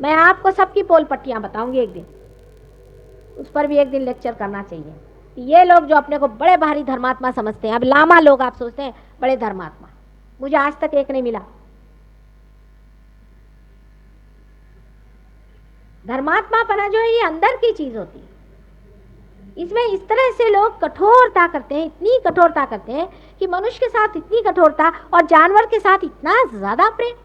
मैं आपको सबकी पोल पट्टियां बताऊंगी एक दिन, उस पर भी एक दिन लेक्चर करना चाहिए। ये लोग जो अपने को बड़े भारी धर्मात्मा समझते हैं, अब लामा लोग आप सोचते हैं बड़े धर्मात्मा, मुझे आज तक एक नहीं मिला। धर्मात्मा पना जो है ये अंदर की चीज होती है, इसमें इस तरह से लोग कठोरता करते हैं, इतनी कठोरता करते हैं कि मनुष्य के साथ इतनी कठोरता और जानवर के साथ इतना ज्यादा प्रेम।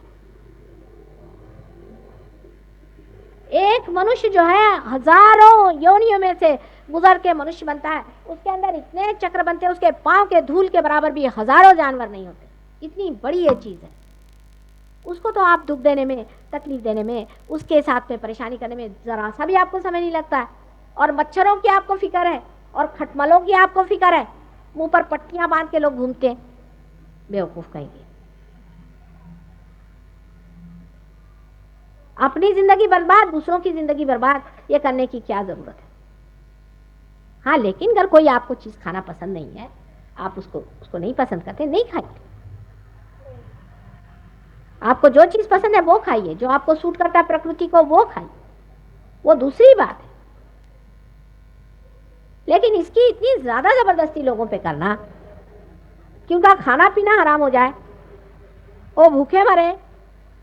एक मनुष्य जो है हजारों योनियों में से गुजर के मनुष्य बनता है, उसके अंदर इतने चक्र बनते हैं, उसके पांव के धूल के बराबर भी हजारों जानवर नहीं होते। इतनी बड़ी ये चीज है, उसको तो आप दुख देने में, तकलीफ देने में, उसके साथ में परेशानी करने में जरा सा भी आपको समय नहीं लगता है। और मच्छरों की आपको फिक्र है और खटमलों की आपको फिक्र है, मुंह पर पट्टियां बांध के लोग घूमते हैं, बेवकूफ कहेंगे। अपनी जिंदगी बर्बाद, दूसरों की जिंदगी बर्बाद, ये करने की क्या जरूरत है। हाँ, लेकिन अगर कोई आपको चीज खाना पसंद नहीं है, आप उसको नहीं पसंद करते, नहीं खाइए। आपको जो चीज पसंद है वो खाइए, जो आपको सूट करता है प्रकृति को वो खाइए, वो दूसरी बात है। लेकिन इसकी इतनी ज्यादा जबरदस्ती लोगों पे करना कि उनका खाना पीना हराम हो जाए, वो भूखे मरे,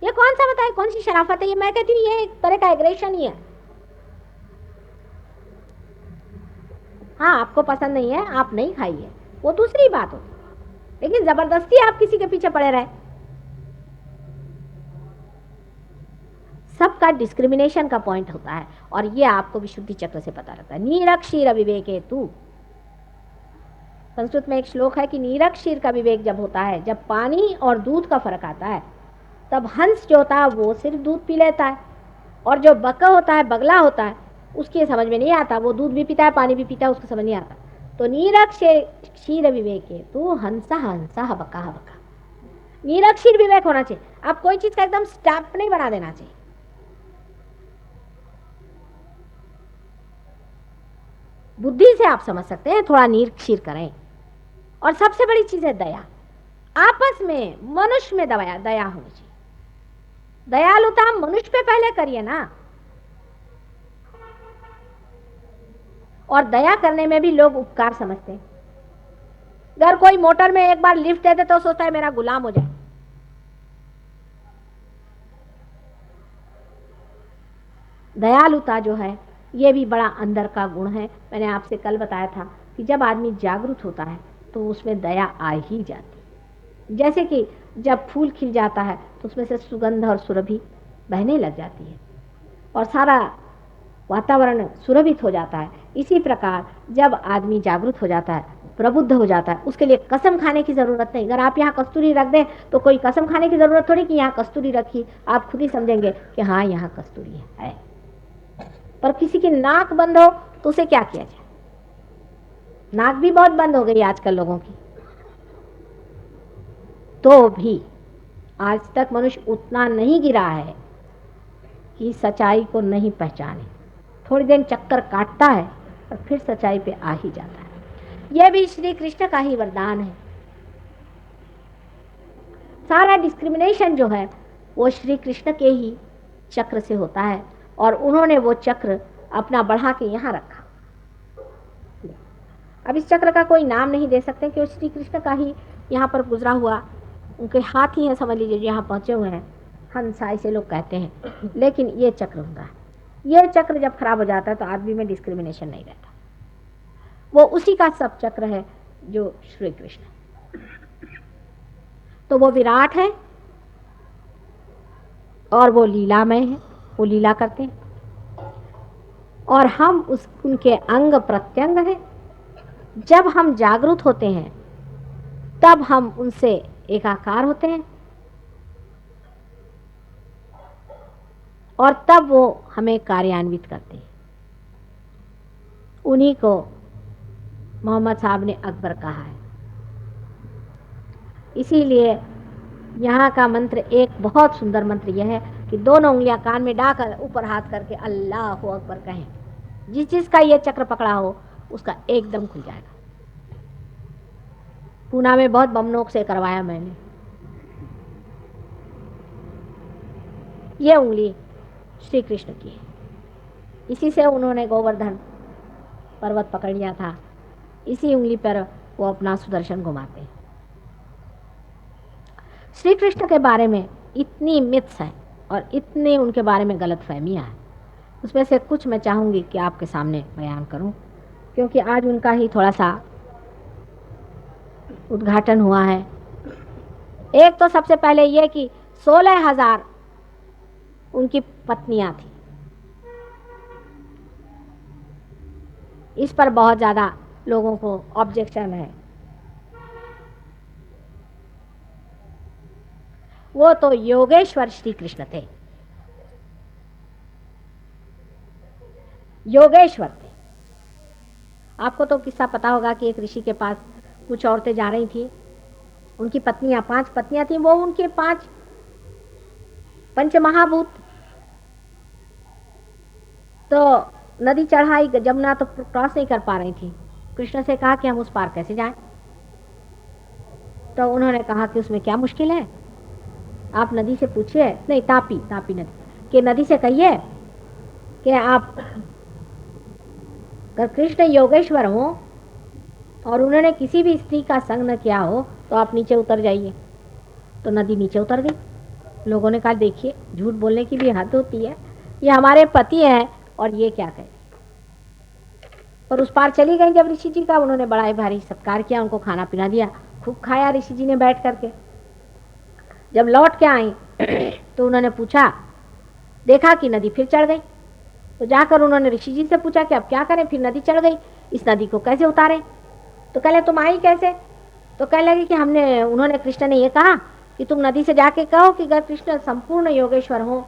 ये कौन सा बताए, कौन सी शराफत है ये। मैं कहती हूँ ये एक तरह का एग्रेशन ही है। हाँ, आपको पसंद नहीं है, आप नहीं खाइए, वो दूसरी बात होती, लेकिन जबरदस्ती आप किसी के पीछे पड़े रहे। सबका डिस्क्रिमिनेशन का पॉइंट होता है, और ये आपको विशुद्धि चक्र से पता लगता है। नीरक्षीर विवेके तू, संस्कृत में एक श्लोक है कि नीरक्षीर का विवेक जब होता है, जब पानी और दूध का फर्क आता है, तब हंस जो होता है वो सिर्फ दूध पी लेता है, और जो बका होता है, बगला होता है, उसकी समझ में नहीं आता, वो दूध भी पीता है, पानी भी पीता है, उसको समझ नहीं आता। तो नीरक्षीर विवेके तू हंसा हंसा बका बका, नीरक्षीर विवेक होना चाहिए। आप कोई चीज का एकदम स्टैम्प नहीं बना देना चाहिए। बुद्धि से आप समझ सकते हैं, थोड़ा नीरक्षीर करें। और सबसे बड़ी चीज है दया। आपस में मनुष्य में दया होनी चाहिए। दयालुता मनुष्य पे पहले करिए ना। और दया करने में भी लोग उपकार समझते हैं। अगर कोई मोटर में एक बार लिफ्ट दे दे तो सोचता है मेरा गुलाम हो जाए। दयालुता जो है ये भी बड़ा अंदर का गुण है। मैंने आपसे कल बताया था कि जब आदमी जागरूक होता है तो उसमें दया आ ही जाती। जैसे कि जब फूल खिल जाता है तो उसमें से सुगंध और सुरभि बहने लग जाती है और सारा वातावरण सुरभित हो जाता है। इसी प्रकार जब आदमी जागरूक हो जाता है, प्रबुद्ध हो जाता है, उसके लिए कसम खाने की जरूरत नहीं। अगर आप यहाँ कस्तूरी रख दें तो कोई कसम खाने की जरूरत थोड़ी कि यहाँ कस्तूरी रखी, आप खुद ही समझेंगे कि हाँ यहाँ कस्तूरी है। पर किसी की नाक बंद हो तो उसे क्या किया जाए। नाक भी बहुत बंद हो गई आजकल लोगों की, तो भी आज तक मनुष्य उतना नहीं गिरा है कि सच्चाई को नहीं पहचाने। थोड़ी देर चक्कर काटता है और फिर सच्चाई पे आ ही जाता है। यह भी श्री कृष्ण का ही वरदान है। सारा डिस्क्रिमिनेशन जो है वो श्री कृष्ण के ही चक्र से होता है, और उन्होंने वो चक्र अपना बढ़ा के यहाँ रखा। अब इस चक्र का कोई नाम नहीं दे सकते कि वो श्री कृष्ण का ही यहाँ पर गुजरा हुआ, उनके हाथ ही है समझ लीजिए जो यहाँ पहुँचे हुए हैं। हंसा ऐसे लोग कहते हैं, लेकिन ये चक्र होता है। ये चक्र जब खराब हो जाता है तो आदमी में डिस्क्रिमिनेशन नहीं रहता। वो उसी का सब चक्र है जो श्री कृष्ण। तो वो विराट है और वो लीलामय है, वो लीला करते हैं और हम उनके अंग प्रत्यंग हैं। जब हम जागरूक होते हैं तब हम उनसे एकाकार होते हैं और तब वो हमें कार्यान्वित करते हैं। उन्हीं को मोहम्मद साहब ने अकबर कहा है। इसीलिए यहाँ का मंत्र, एक बहुत सुंदर मंत्र यह है कि दोनों उंगलियां कान में डालकर ऊपर हाथ करके अल्लाह अकबर कहें। जिसका ये चक्र पकड़ा हो उसका एकदम खुल जाएगा। पूना में बहुत बमनोक से करवाया मैंने। ये उंगली श्री कृष्ण की है। इसी से उन्होंने गोवर्धन पर्वत पकड़ लिया था। इसी उंगली पर वो अपना सुदर्शन घुमाते हैं। श्री कृष्ण के बारे में इतनी मिथ्स हैं और इतने उनके बारे में गलत फहमियाँ हैं। उसमें से कुछ मैं चाहूँगी कि आपके सामने बयान करूँ, क्योंकि आज उनका ही थोड़ा सा उद्घाटन हुआ है। एक तो सबसे पहले ये कि 16,000 उनकी पत्नियां थी। इस पर बहुत ज़्यादा लोगों को ऑब्जेक्शन है। वो तो योगेश्वर श्री कृष्ण थे, योगेश्वर थे। आपको तो किस्सा पता होगा कि एक ऋषि के पास कुछ औरतें जा रही थी, उनकी पत्नियां, 5 पत्नियां थी, वो उनके 5 पंचमहाभूत। तो नदी चढ़ाई, जमुना तो क्रॉस नहीं कर पा रही थी। कृष्ण से कहा कि हम उस पार कैसे जाएं? तो उन्होंने कहा कि उसमें क्या मुश्किल है, आप नदी से पूछिए, नहीं तापी नदी कि नदी से कहिए कि आप अगर कृष्ण योगेश्वर हो और उन्होंने किसी भी स्त्री का संग न किया हो तो आप नीचे उतर जाइए। तो नदी नीचे उतर गई। लोगों ने कहा देखिए, झूठ बोलने की भी हद होती है, ये हमारे पति हैं और ये क्या कहे। और उस पार चली गई। जब ऋषि जी का उन्होंने बड़ा ही भारी सत्कार किया, उनको खाना पीना दिया, खूब खाया ऋषि जी ने बैठ करके। जब लौट के आई तो उन्होंने पूछा, देखा कि नदी फिर चढ़ गई। तो जाकर उन्होंने ऋषि जी से पूछा कि अब क्या करें, फिर नदी चढ़ गई, इस नदी को कैसे उतारें? तो कह ले तुम आई कैसे? तो कह लगी कि उन्होंने कृष्ण ने ये कहा कि तुम नदी से जाके कहो कि अगर कृष्ण संपूर्ण योगेश्वर हो,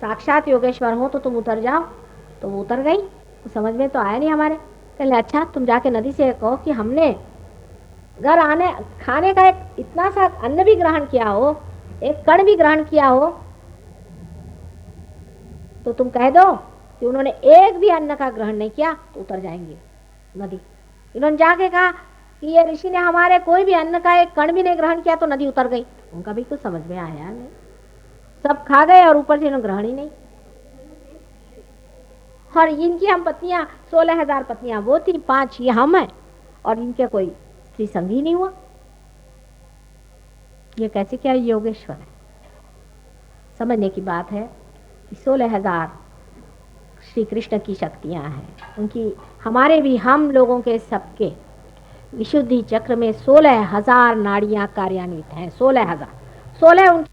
साक्षात योगेश्वर हो, तो तुम उतर जाओ। तो वो उतर गई। तो समझ में तो आया नहीं हमारे। कह ले अच्छा, तुम जाके नदी से कहो कि हमने घर आने खाने का एक इतना सा अन्न भी ग्रहण किया हो, एक कण भी ग्रहण किया हो, तो तुम कह दो कि उन्होंने एक भी अन्न का ग्रहण नहीं किया, तो उतर जाएंगे नदी। इन्होंने जाके कहा कि ये ऋषि ने हमारे कोई भी अन्न का एक कण भी नहीं ग्रहण किया, तो नदी उतर गई। उनका भी कुछ समझ में आया नहीं, सब खा गए और ऊपर से इन्होंने ग्रहण ही नहीं। और इनकी हम पत्नियां 16,000 पत्नियां वो थी, 5 ये हम हैं, और इनके कोई स्त्री संग ही नहीं हुआ। ये कैसे क्या योगेश्वर है? समझने की बात है कि 16,000 श्री कृष्ण की शक्तियां हैं, उनकी हमारे भी, हम लोगों के सबके विशुद्धि चक्र में 16,000 नाड़ियां कार्यान्वित हैं। 16,000, 16 उनकी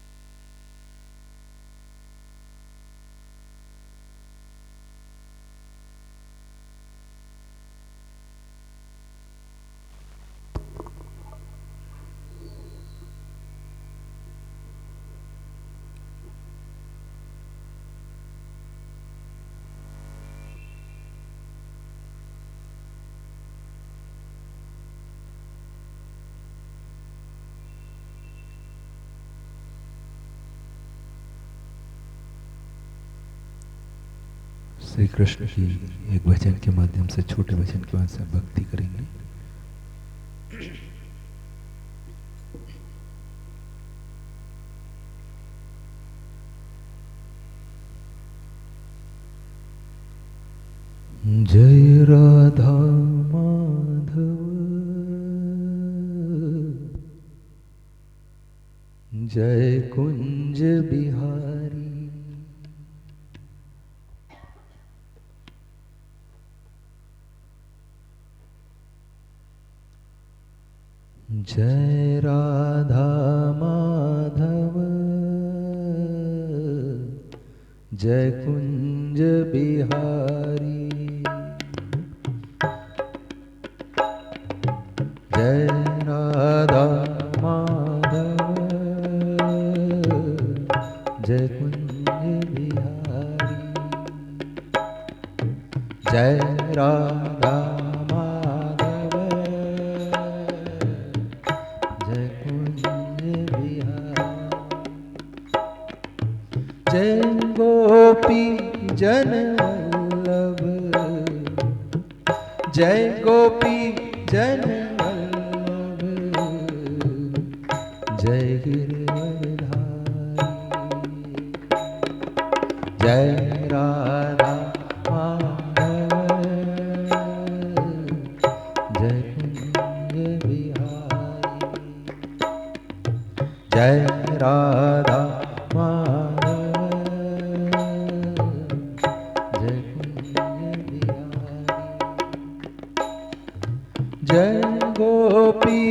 श्री कृष्ण की एक भजन के माध्यम से, छोटे भजन के माध्यम से भक्ति करेंगे। जय राधा माधव, जय कुंज बिहारी, जय राधा माधव, जय कुंज बिहारी, जय राधा माधव, जय कुंज बिहारी, जय राधा माधव, जय कुंज बिहारी, जय गोपी जन वल्लभ, जय गोपी जन वल्लभ, जय गिरिवरधारी, जय राधा माधव, जय कुंज बिहारी, जय राधा माधव, जय कुंज बिहारी, जय गोपी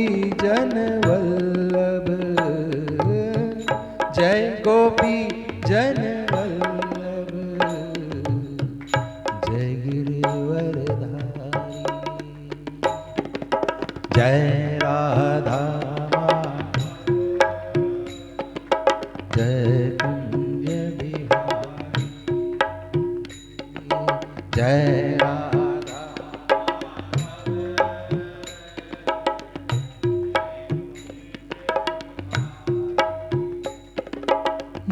जन वल्लभ, जय गोपी जन वल्लभ, जय गिरिवरधारी, जय राधा जय कुंज बिहारी, जय राधा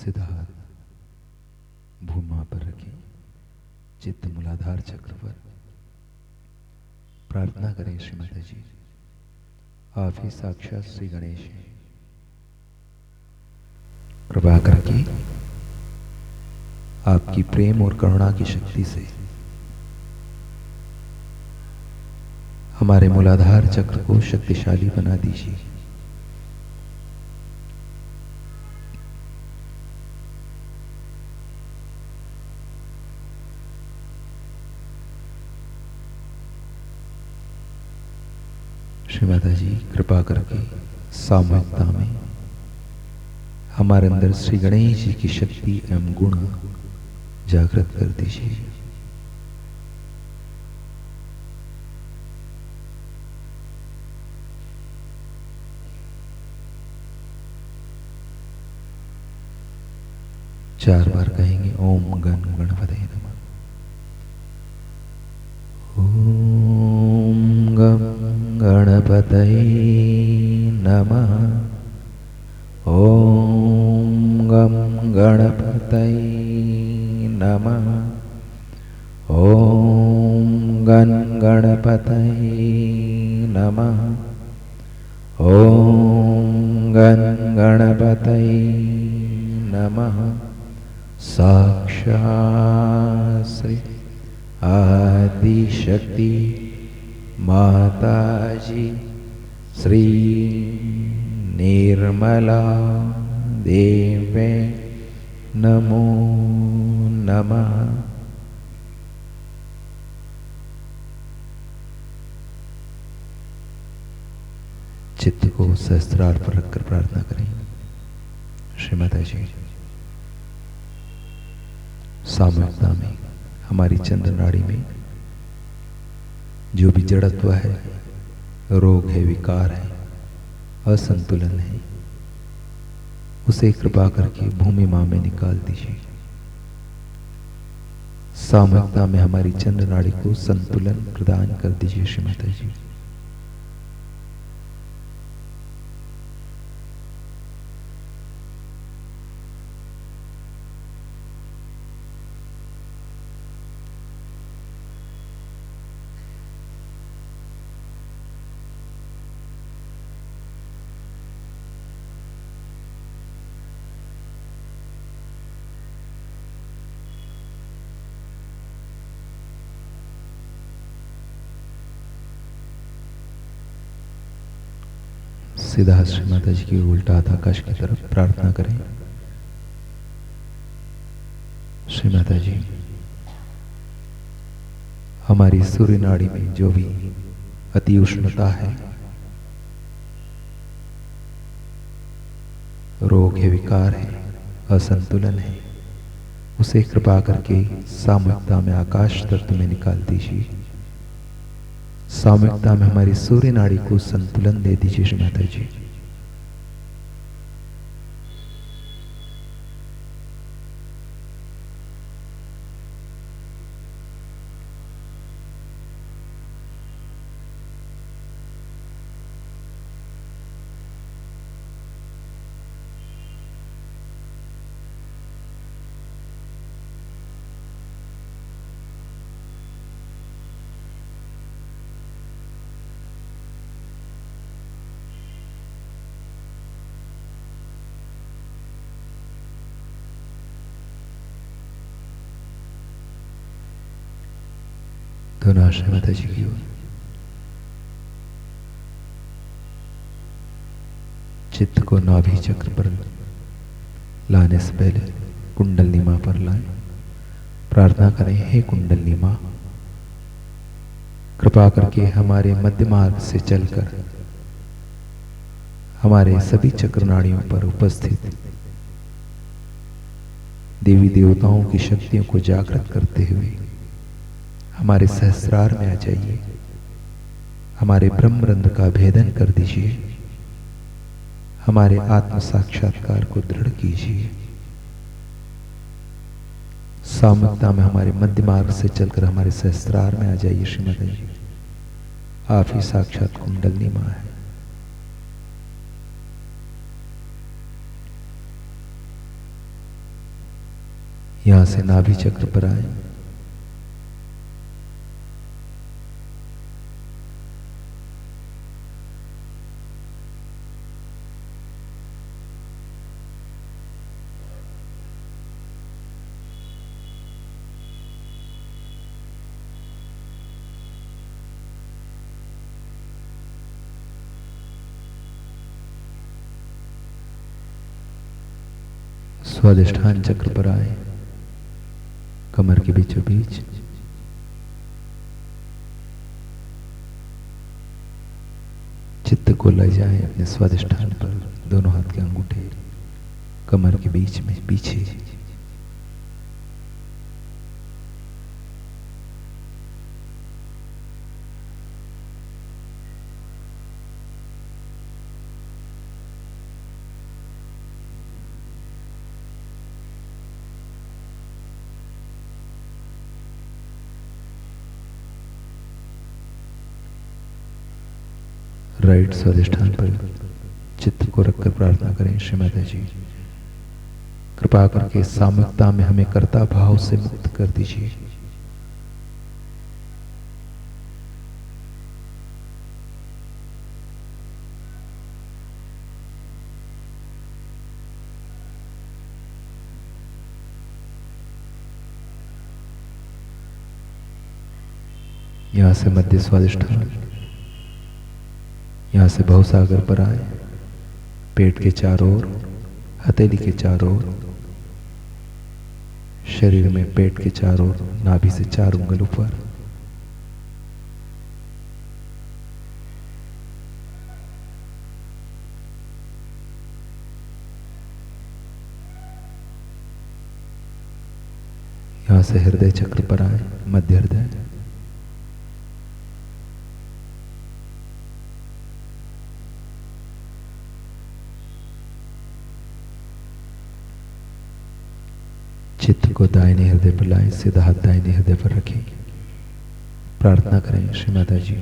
सीधा हाथ भूमा पर रखें, चित्त मूलाधार चक्र पर। प्रार्थना करें श्री माता जी, आप ही साक्षात श्री गणेश हैं। कृपा करके आपकी प्रेम और करुणा की शक्ति से हमारे मूलाधार चक्र को शक्तिशाली बना दीजिए। श्री माता जी, कृपा करके सामूहिकता में हमारे अंदर श्री गणेश जी की शक्ति एवं गुण जागृत कर दीजिए। चार बार कहेंगे ओम गण गणपतये नमः। ओम गम गणपतये नमः। ओम गम गणपतये नमः। ओम गण गणपतये नमः। ओम गण गणपतये नमः। साक्षात् श्री आदिशक्ति माताजी श्री निर्मला देवे नमो नमः। चित्त को सहस्त्रार पर रखकर प्रार्थना करें। श्री माता जी, सामूहिकता में हमारी चंद्र नाड़ी में जो भी जड़त्व है, रोग है, विकार है, असंतुलन है, उसे कृपा करके भूमि मां में निकाल दीजिए। सामूहिकता में हमारी चंद्र नाड़ी को संतुलन प्रदान कर दीजिए। श्री माता जी, सीधा श्री माता जी की उल्टा हाथ आकाश की तरफ प्रार्थना करें। श्री माता जी, हमारी सूर्य नाड़ी में जो भी अति उष्णता है, रोग है, विकार है, असंतुलन है, उसे कृपा करके सामूहिकता में आकाश तत्व में निकाल दीजिए। सामूहिकता में हमारी सूर्य नाड़ी को संतुलन दे दीजिए। श्री माता जी, दोनों आश्रय माता जी की ओर। चित्त को नाभि चक्र पर लाने से पहले कुंडलनी मां पर लाएं। प्रार्थना करें, हे कुंडलनी मां, कृपा करके हमारे मध्य मार्ग से चलकर हमारे सभी चक्र नाड़ियों पर उपस्थित देवी देवताओं की शक्तियों को जागृत करते हुए हमारे सहस्रार में आ जाइए। हमारे ब्रह्मरंध्र का भेदन कर दीजिए। हमारे आत्म साक्षात्कार को दृढ़ कीजिए। सामूहिकता में हमारे मध्य मार्ग से चलकर हमारे सहस्रार में आ जाइए। श्री माता जी, आप ही साक्षात कुंडलनी मां है। यहां से नाभि चक्र पर आए, स्वादिष्ठान चक्र पर आए, कमर के बीचों बीच, चित्त को ले जाएं अपने स्वादिष्ठान पर, दोनों हाथ के अंगूठे कमर के बीच में पीछे। राइट स्वादिष्ठान पर चित्त को रखकर प्रार्थना करें, श्री माता जी कृपा करके सामर्थ्यता में हमें कर्ता भाव से मुक्त कर दीजिए। यहां से मध्य स्वादिष्ठान, यहां से भवसागर पर आए, पेट के चारों ओर, हथेली के चारों ओर, शरीर में पेट के चारों ओर, नाभि से 4 उंगल ऊपर, यहां से हृदय चक्र पर आए, मध्य हृदय, चित्त को दाहिने हृदय पर लाएं, सीधा हाथ दाहिने हृदय पर रखें, प्रार्थना करें, श्री माता जी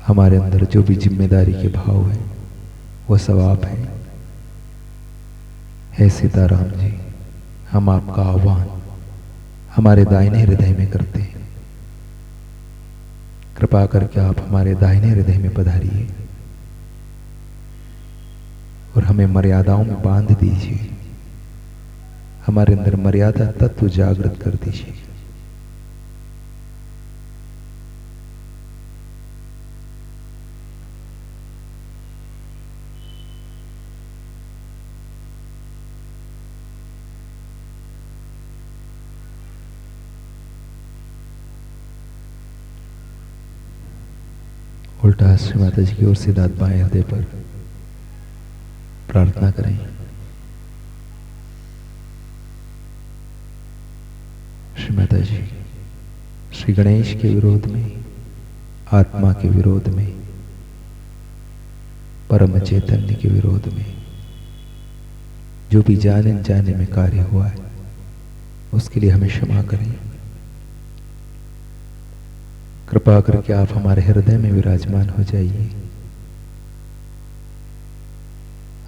हमारे अंदर जो भी जिम्मेदारी के भाव है वो सब आप हैं। हे सीताराम जी, हम आपका आह्वान हमारे दाहिने हृदय में करते हैं, कृपा करके आप हमारे दाहिने हृदय में पधारिए और हमें मर्यादाओं में बांध दीजिए, हमारे अंदर मर्यादा तत्व जागृत कर दीजिए। उल्टा श्री माता जी की ओर से दांत बाएं हृदय पर प्रार्थना करें, श्री माता जी श्री गणेश के विरोध में, आत्मा के विरोध में, परम चैतन्य के विरोध में जो भी जाने जाने में कार्य हुआ है उसके लिए हमें क्षमा करें। कृपा करके आप हमारे हृदय में विराजमान हो जाइए,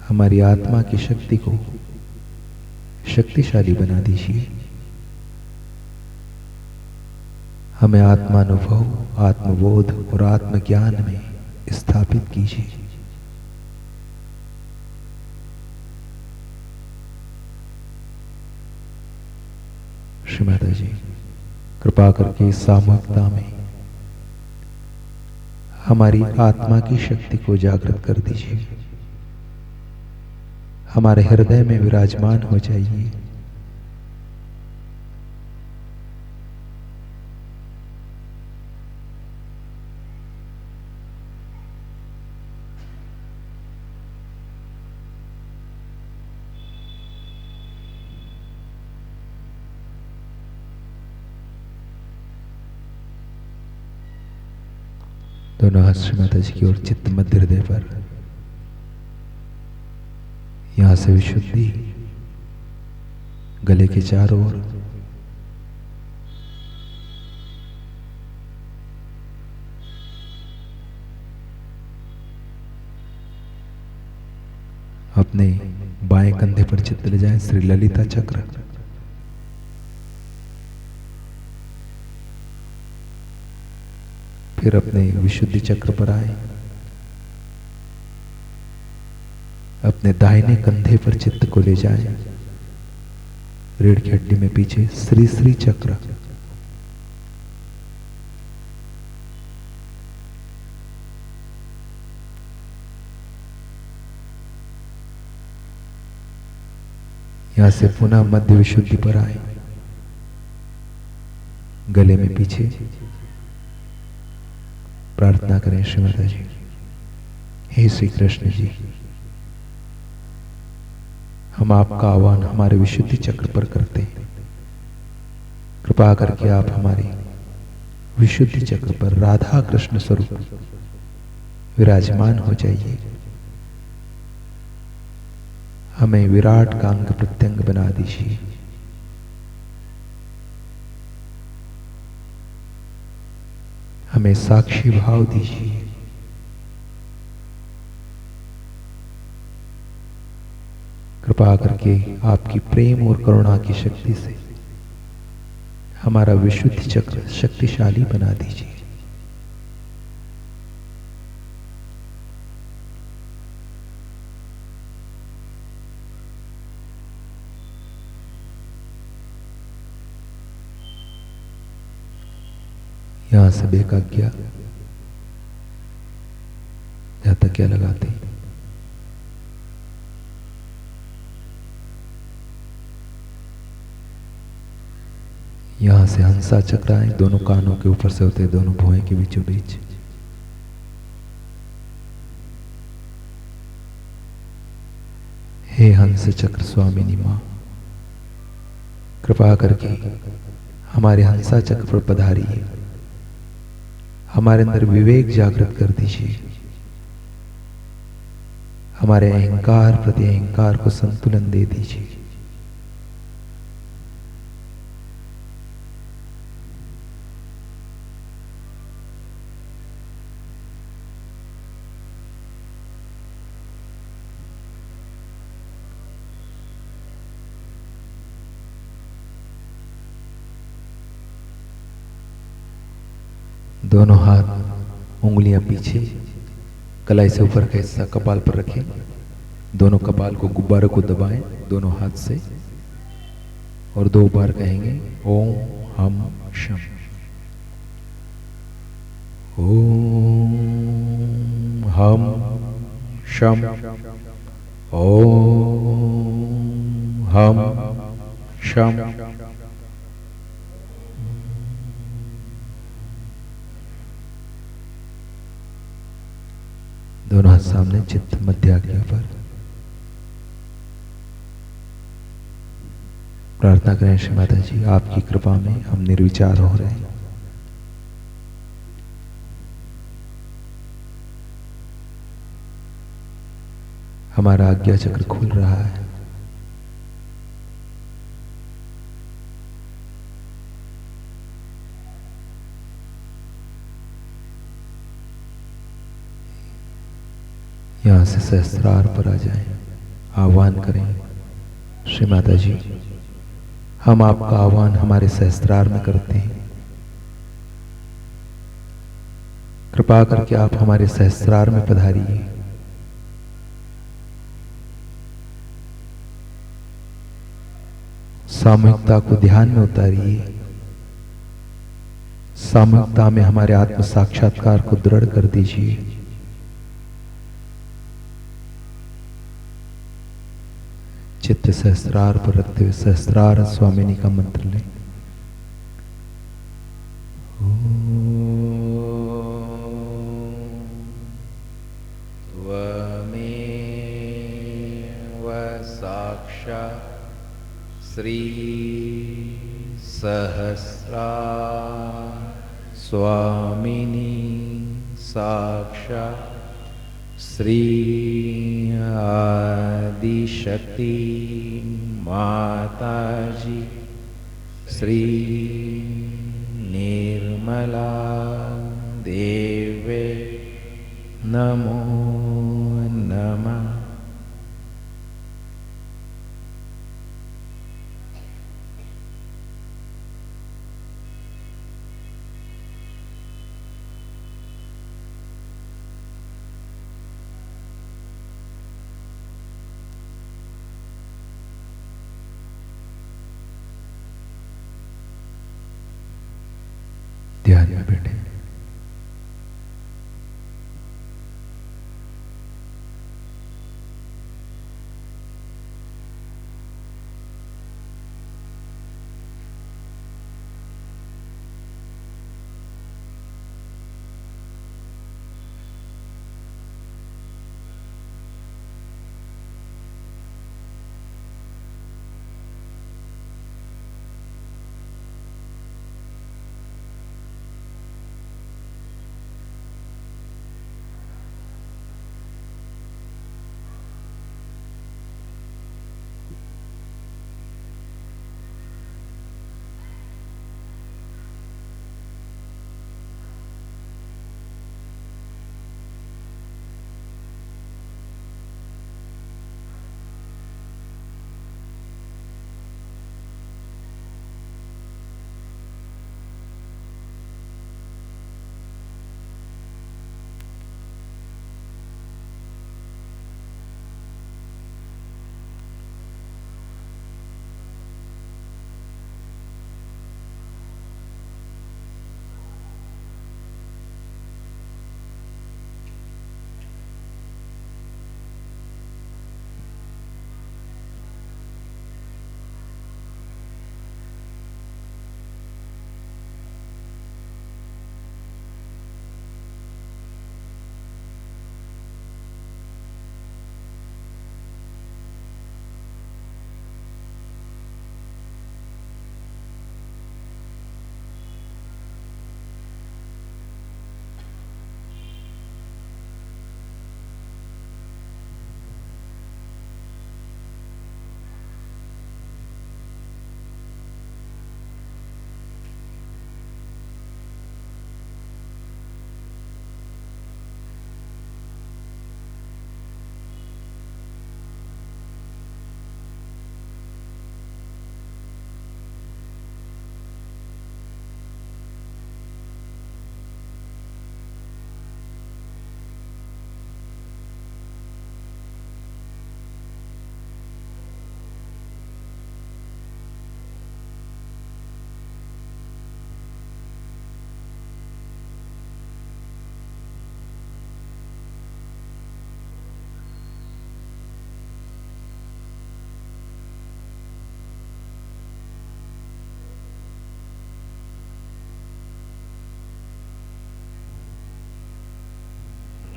हमारी आत्मा की शक्ति को शक्तिशाली बना दीजिए, हमें आत्मानुभव, आत्मबोध और आत्मज्ञान में स्थापित कीजिए। श्री माता जी कृपा करके इस सामूहिकता में हमारी आत्मा की शक्ति को जागृत कर दीजिए, हमारे हृदय में विराजमान हो जाइए। दोनों हाथ श्री माता जी की ओर, चित्त मध्य हृदय पर, यहां से विशुद्धि गले के चारों ओर, अपने बाएं कंधे पर चित्त ले जाएं, श्री ललिता चक्र। फिर अपने विशुद्धि चक्र पर आए, अपने दाहिने कंधे पर चित्त को ले जाएं, रीढ़ की हड्डी में पीछे श्री श्री चक्र। यहां से पुनः मध्य विशुद्धि पर आए, गले में पीछे प्रार्थना करें, श्री माता जी, हे श्री कृष्ण जी, हम आपका आह्वान हमारे विशुद्धि चक्र पर करते हैं। कृपा करके आप हमारे विशुद्धि चक्र पर राधा कृष्ण स्वरूप विराजमान हो जाइए। हमें विराट का अंग प्रत्यंग बना दीजिए। हमें साक्षी भाव दीजिए। कृपा करके आपकी प्रेम और करुणा की शक्ति से हमारा विशुद्धि चक्र शक्तिशाली बना दीजिए। यहां से बेकाज्ञा जहां तक क्या लगाते, यहां से हंसा चक्र आए, दोनों कानों के ऊपर से होते, दोनों भुएं के बीचों बीच। हे हंस चक्र स्वामिनी मां, कृपा करके हमारे हंसा चक्र पर पधारिए। हमारे अंदर विवेक जागृत कर दीजिए। हमारे अहंकार प्रति अहंकार को संतुलन दे दीजिए। दोनों हाथ उंगलियां पीछे, कलाई से ऊपर का हिस्सा कपाल पर रखें। दोनों कपाल को गुब्बारे को दबाएं दोनों हाथ से और 2 बार कहेंगे ओम हम शम। ओम हम शम, ओम हम शम। दोनों हाथ सामने, चित्त मध्य आज्ञा पर। प्रार्थना करें, श्री माता जी, आपकी कृपा में हम निर्विचार हो रहे हैं। हमारा आज्ञा चक्र खुल रहा है। यहां से सहस्त्रार पर आ जाएं, आह्वान करें, श्री माता जी, हम आपका आह्वान हमारे सहस्त्रार में करते हैं। कृपा करके आप हमारे सहस्त्रार में पधारिए। सामूहिकता को ध्यान में उतारिए। सामूहिकता में हमारे आत्म साक्षात्कार को दृढ़ कर दीजिए। चित्त सहस्त्रार पर रखते हुए सहस्त्रार स्वामिनी का मंत्र लें।
त्वमेव साक्षात् श्री सहस्रार स्वामिनी साक्षात् श्री आदिशक्ति माताजी श्री निर्मला देवे नमो नमः।
ध्यान में बैठे।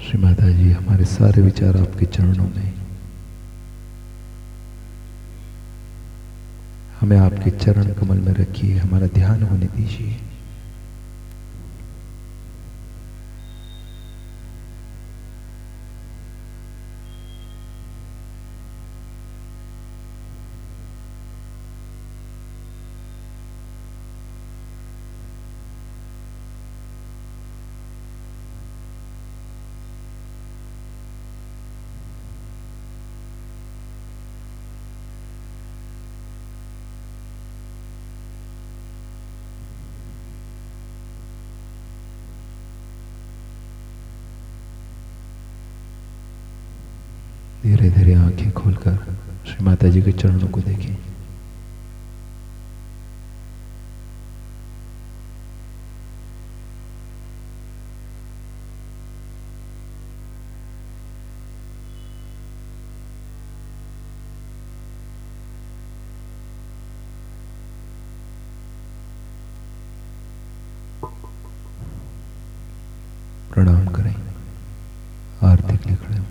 श्री माता जी, हमारे सारे विचार आपके चरणों में, हमें आपके चरण कमल में रखिए, हमारा ध्यान होने दीजिए। धीरे धीरे आंखें खोलकर श्री माता जी के चरणों को देखें। प्रणाम करें, आरती के लिए खड़े हों।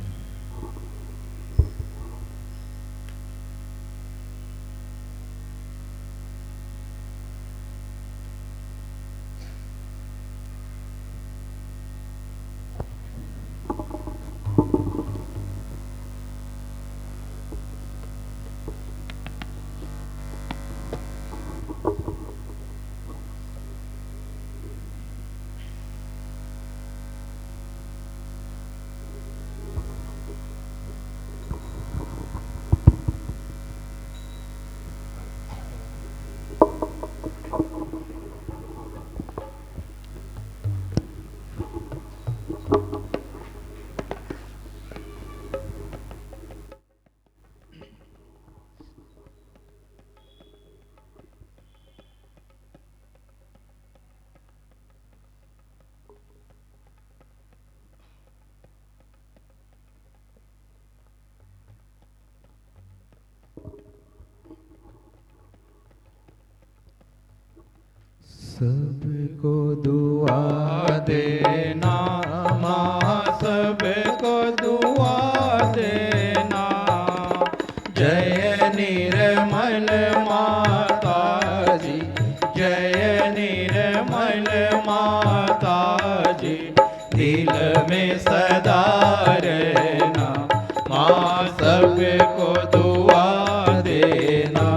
सबको दुआ
देना, माँ सबको दुआ देना। जय निर्मल माता जी, जय निर्मल माता जी। दिल में सदा रहना, माँ सबको दुआ देना,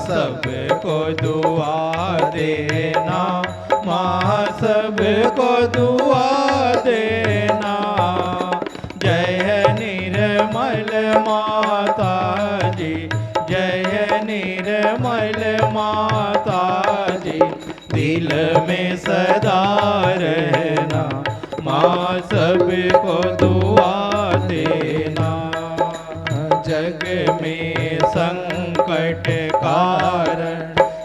सबको दुआ देना, माँ सबको दुआ देना। जय निर्मल माता जी, जय निर्मल माता जी। दिल में सदा रहना, माँ सबको दुआ देना। जग में संकट कारण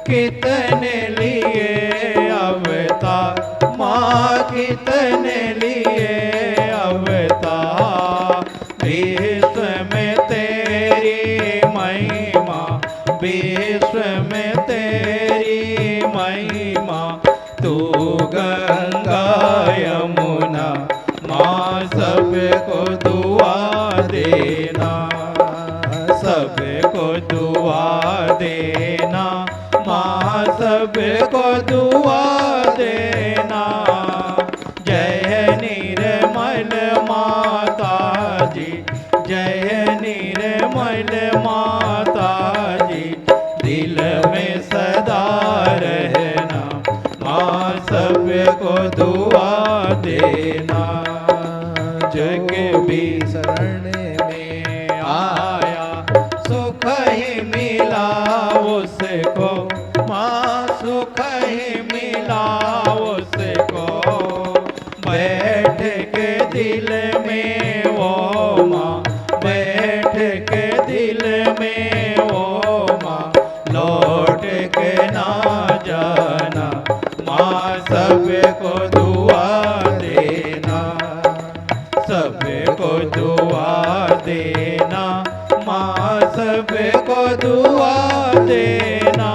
कितने लिए अवतार, माँ कितने लिए अवतार। विश्व में तेरी महिमा, विश्व में तेरी महिमा। तू गंगा यमुना, माँ सबको दुआ देना, सबको दुआ देना, माँ सबको दुआ देना। जय निर्मल माता जी, जय निर्मल माता जी। दिल में सदा रहना, माँ सबको दुआ देना। जग भी शरण में आया, सुख ही मिला उसको, माँ सुख ही मिला उसको। बैठ के दिल में वो माँ, बैठ के दिल में वो माँ। लौट के ना जाना, माँ सबको दुआ देना, सबको दुआ देना, माँ सबको दुआ देना।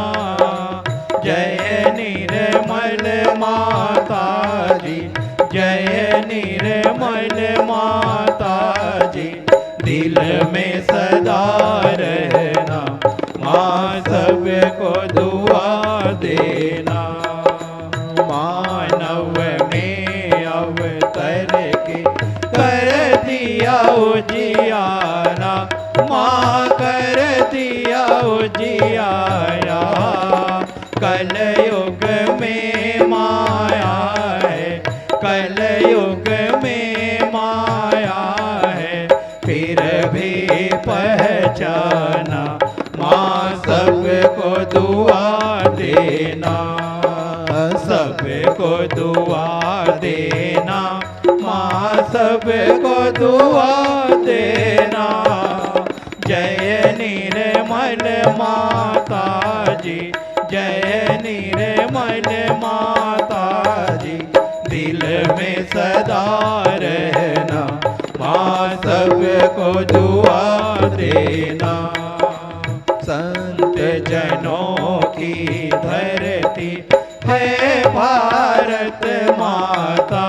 जय निर्मल माता जी, जय निर्मल माता जी। दिल में सदा रहना, माँ सबको दुआ देना। मानव में अवतर के कर दिया उजियारा, माँ कर दिया उजियारा। कलयुग में माया है, कलयुग में माया है। फिर भी पहचाना, माँ सबको दुआ देना, सबको दुआ देना, माँ सबको दुआ देना। जय निर्मल माता जी, जय निर्मल माता जी। दिल में सदा रहना, माँ सबको दुआ देना। संत जनों की धरती है भारत माता,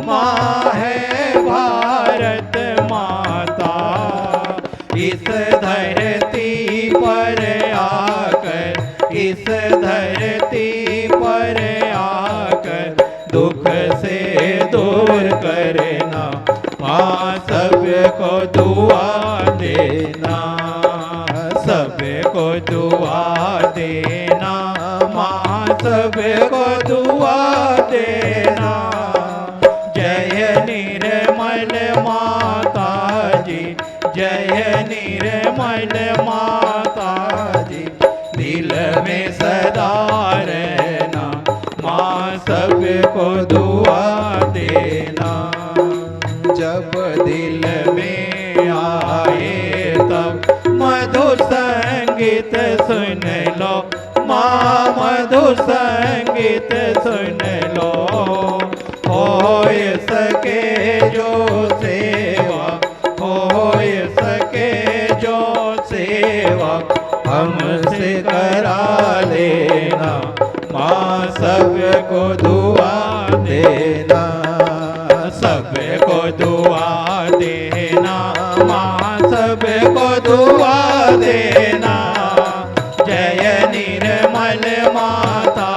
माँ है भारत माता। इस धरती पर आकर, इस धरती पर आकर दुख से दूर करना, माँ सबको दुआ देना, सबको दुआ देना, माँ सबको दुआ देना। जय निर्मल माता जी, जय निर्मल माता जी। दिल में सदा रहना, माँ सबको दुआ देना। जब दिल में आए तब मधु संगीत सुन लो, माँ मधु संगीत सुन लो। हो सके जो सेवा, हो सके जो सेवा हमसे करा लेना, माँ सबको दुआ देना, सबको दुआ देना, माँ सबको दुआ देना। जय निर्मल माता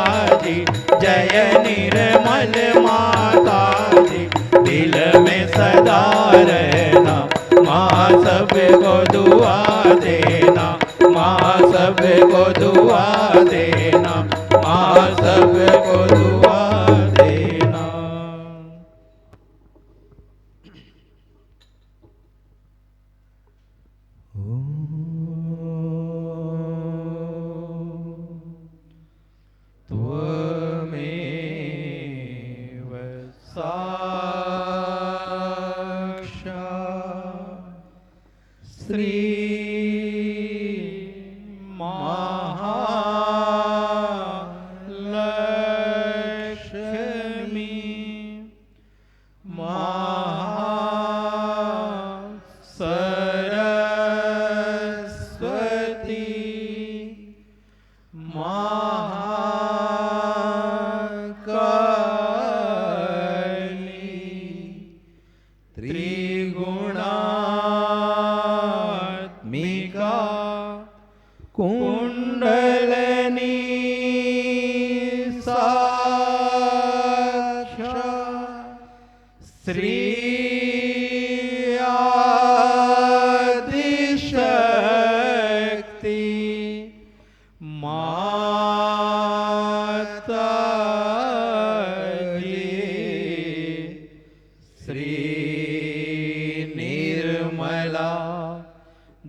जी, जय निर्मल माता जी, दिल में सदा रहना, माँ सबको दुआ देना, माँ सबको दुआ देना, माँ सबको दुआ देना। त्वमेव साक्षात् श्री महालक्ष्मी महासरस्वती महाकाली त्रिगुणात्मिका कुंडलनी साक्षात् श्री आदिशक्ति माता जी, श्री निर्मला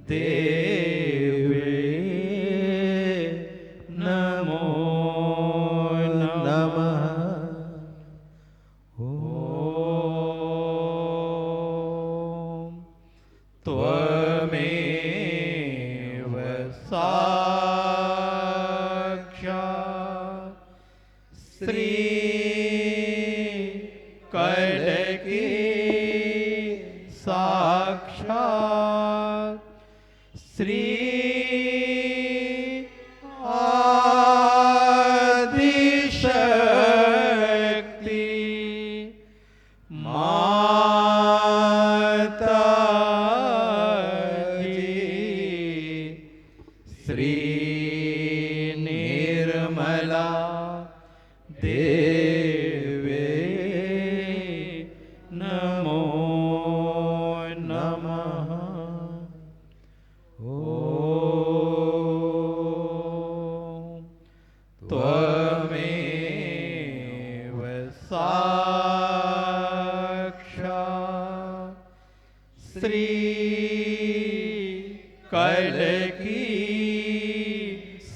देवी नमो नमः। ओम त्वमेव साक्षात् श्री कल्की साक्षात् श्री आदिशक्ति माता जी, श्री निर्मला देवी नमो नमः। ओम त्वमेव साक्षात् श्री कल्की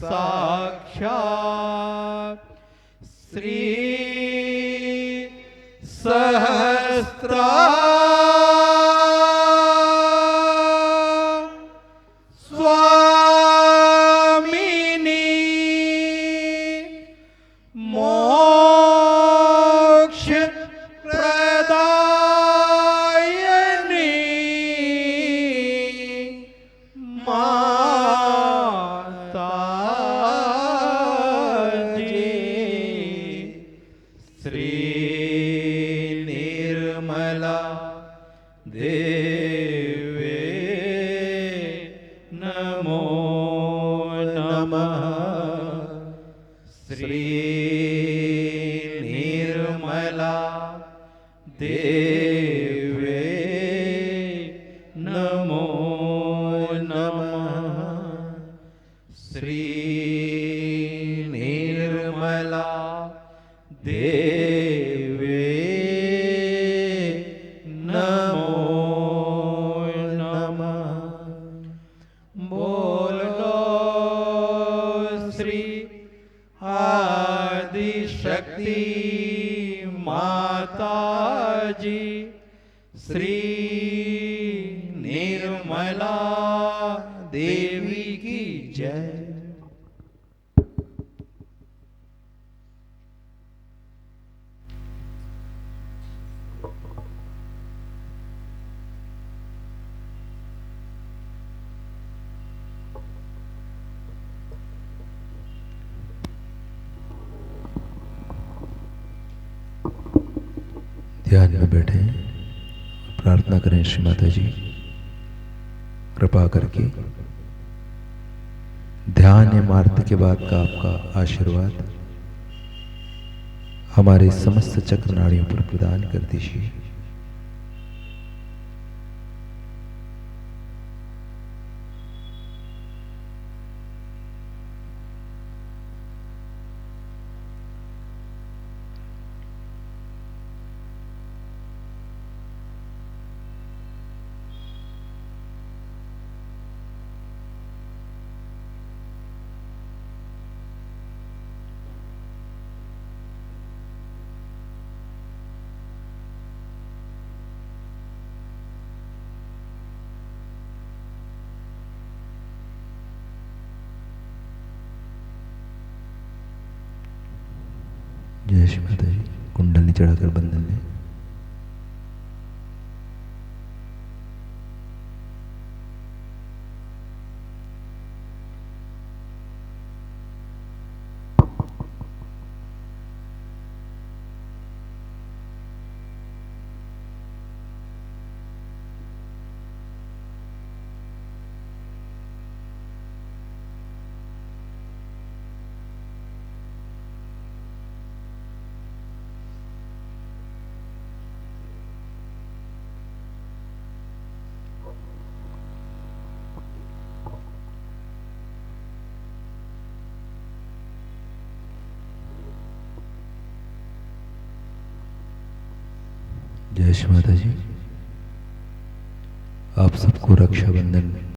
साक्षात् श्री सहस्रा स्वामिनी मोक्ष प्रदायिनी माता जी, श्री निर्मला देवी नमो नमः। श्री निर्मला देवी नमो नमः। श्री निर्मला देवी नमो नमः। बोलो श्री आदिशक्ति माता जी, श्री निर्मला देवी की जय।
ध्यान में बैठे प्रार्थना करें श्री माता जी, कृपा करके ध्यान एवं आरती के बाद का आपका आशीर्वाद हमारे समस्त चक्र नाड़ियों पर प्रदान कर दीजिए। जय श्री माता जी। कुंडली चढ़ाकर बंधन लें। जय श्री माता जी। आप सबको रक्षाबंधन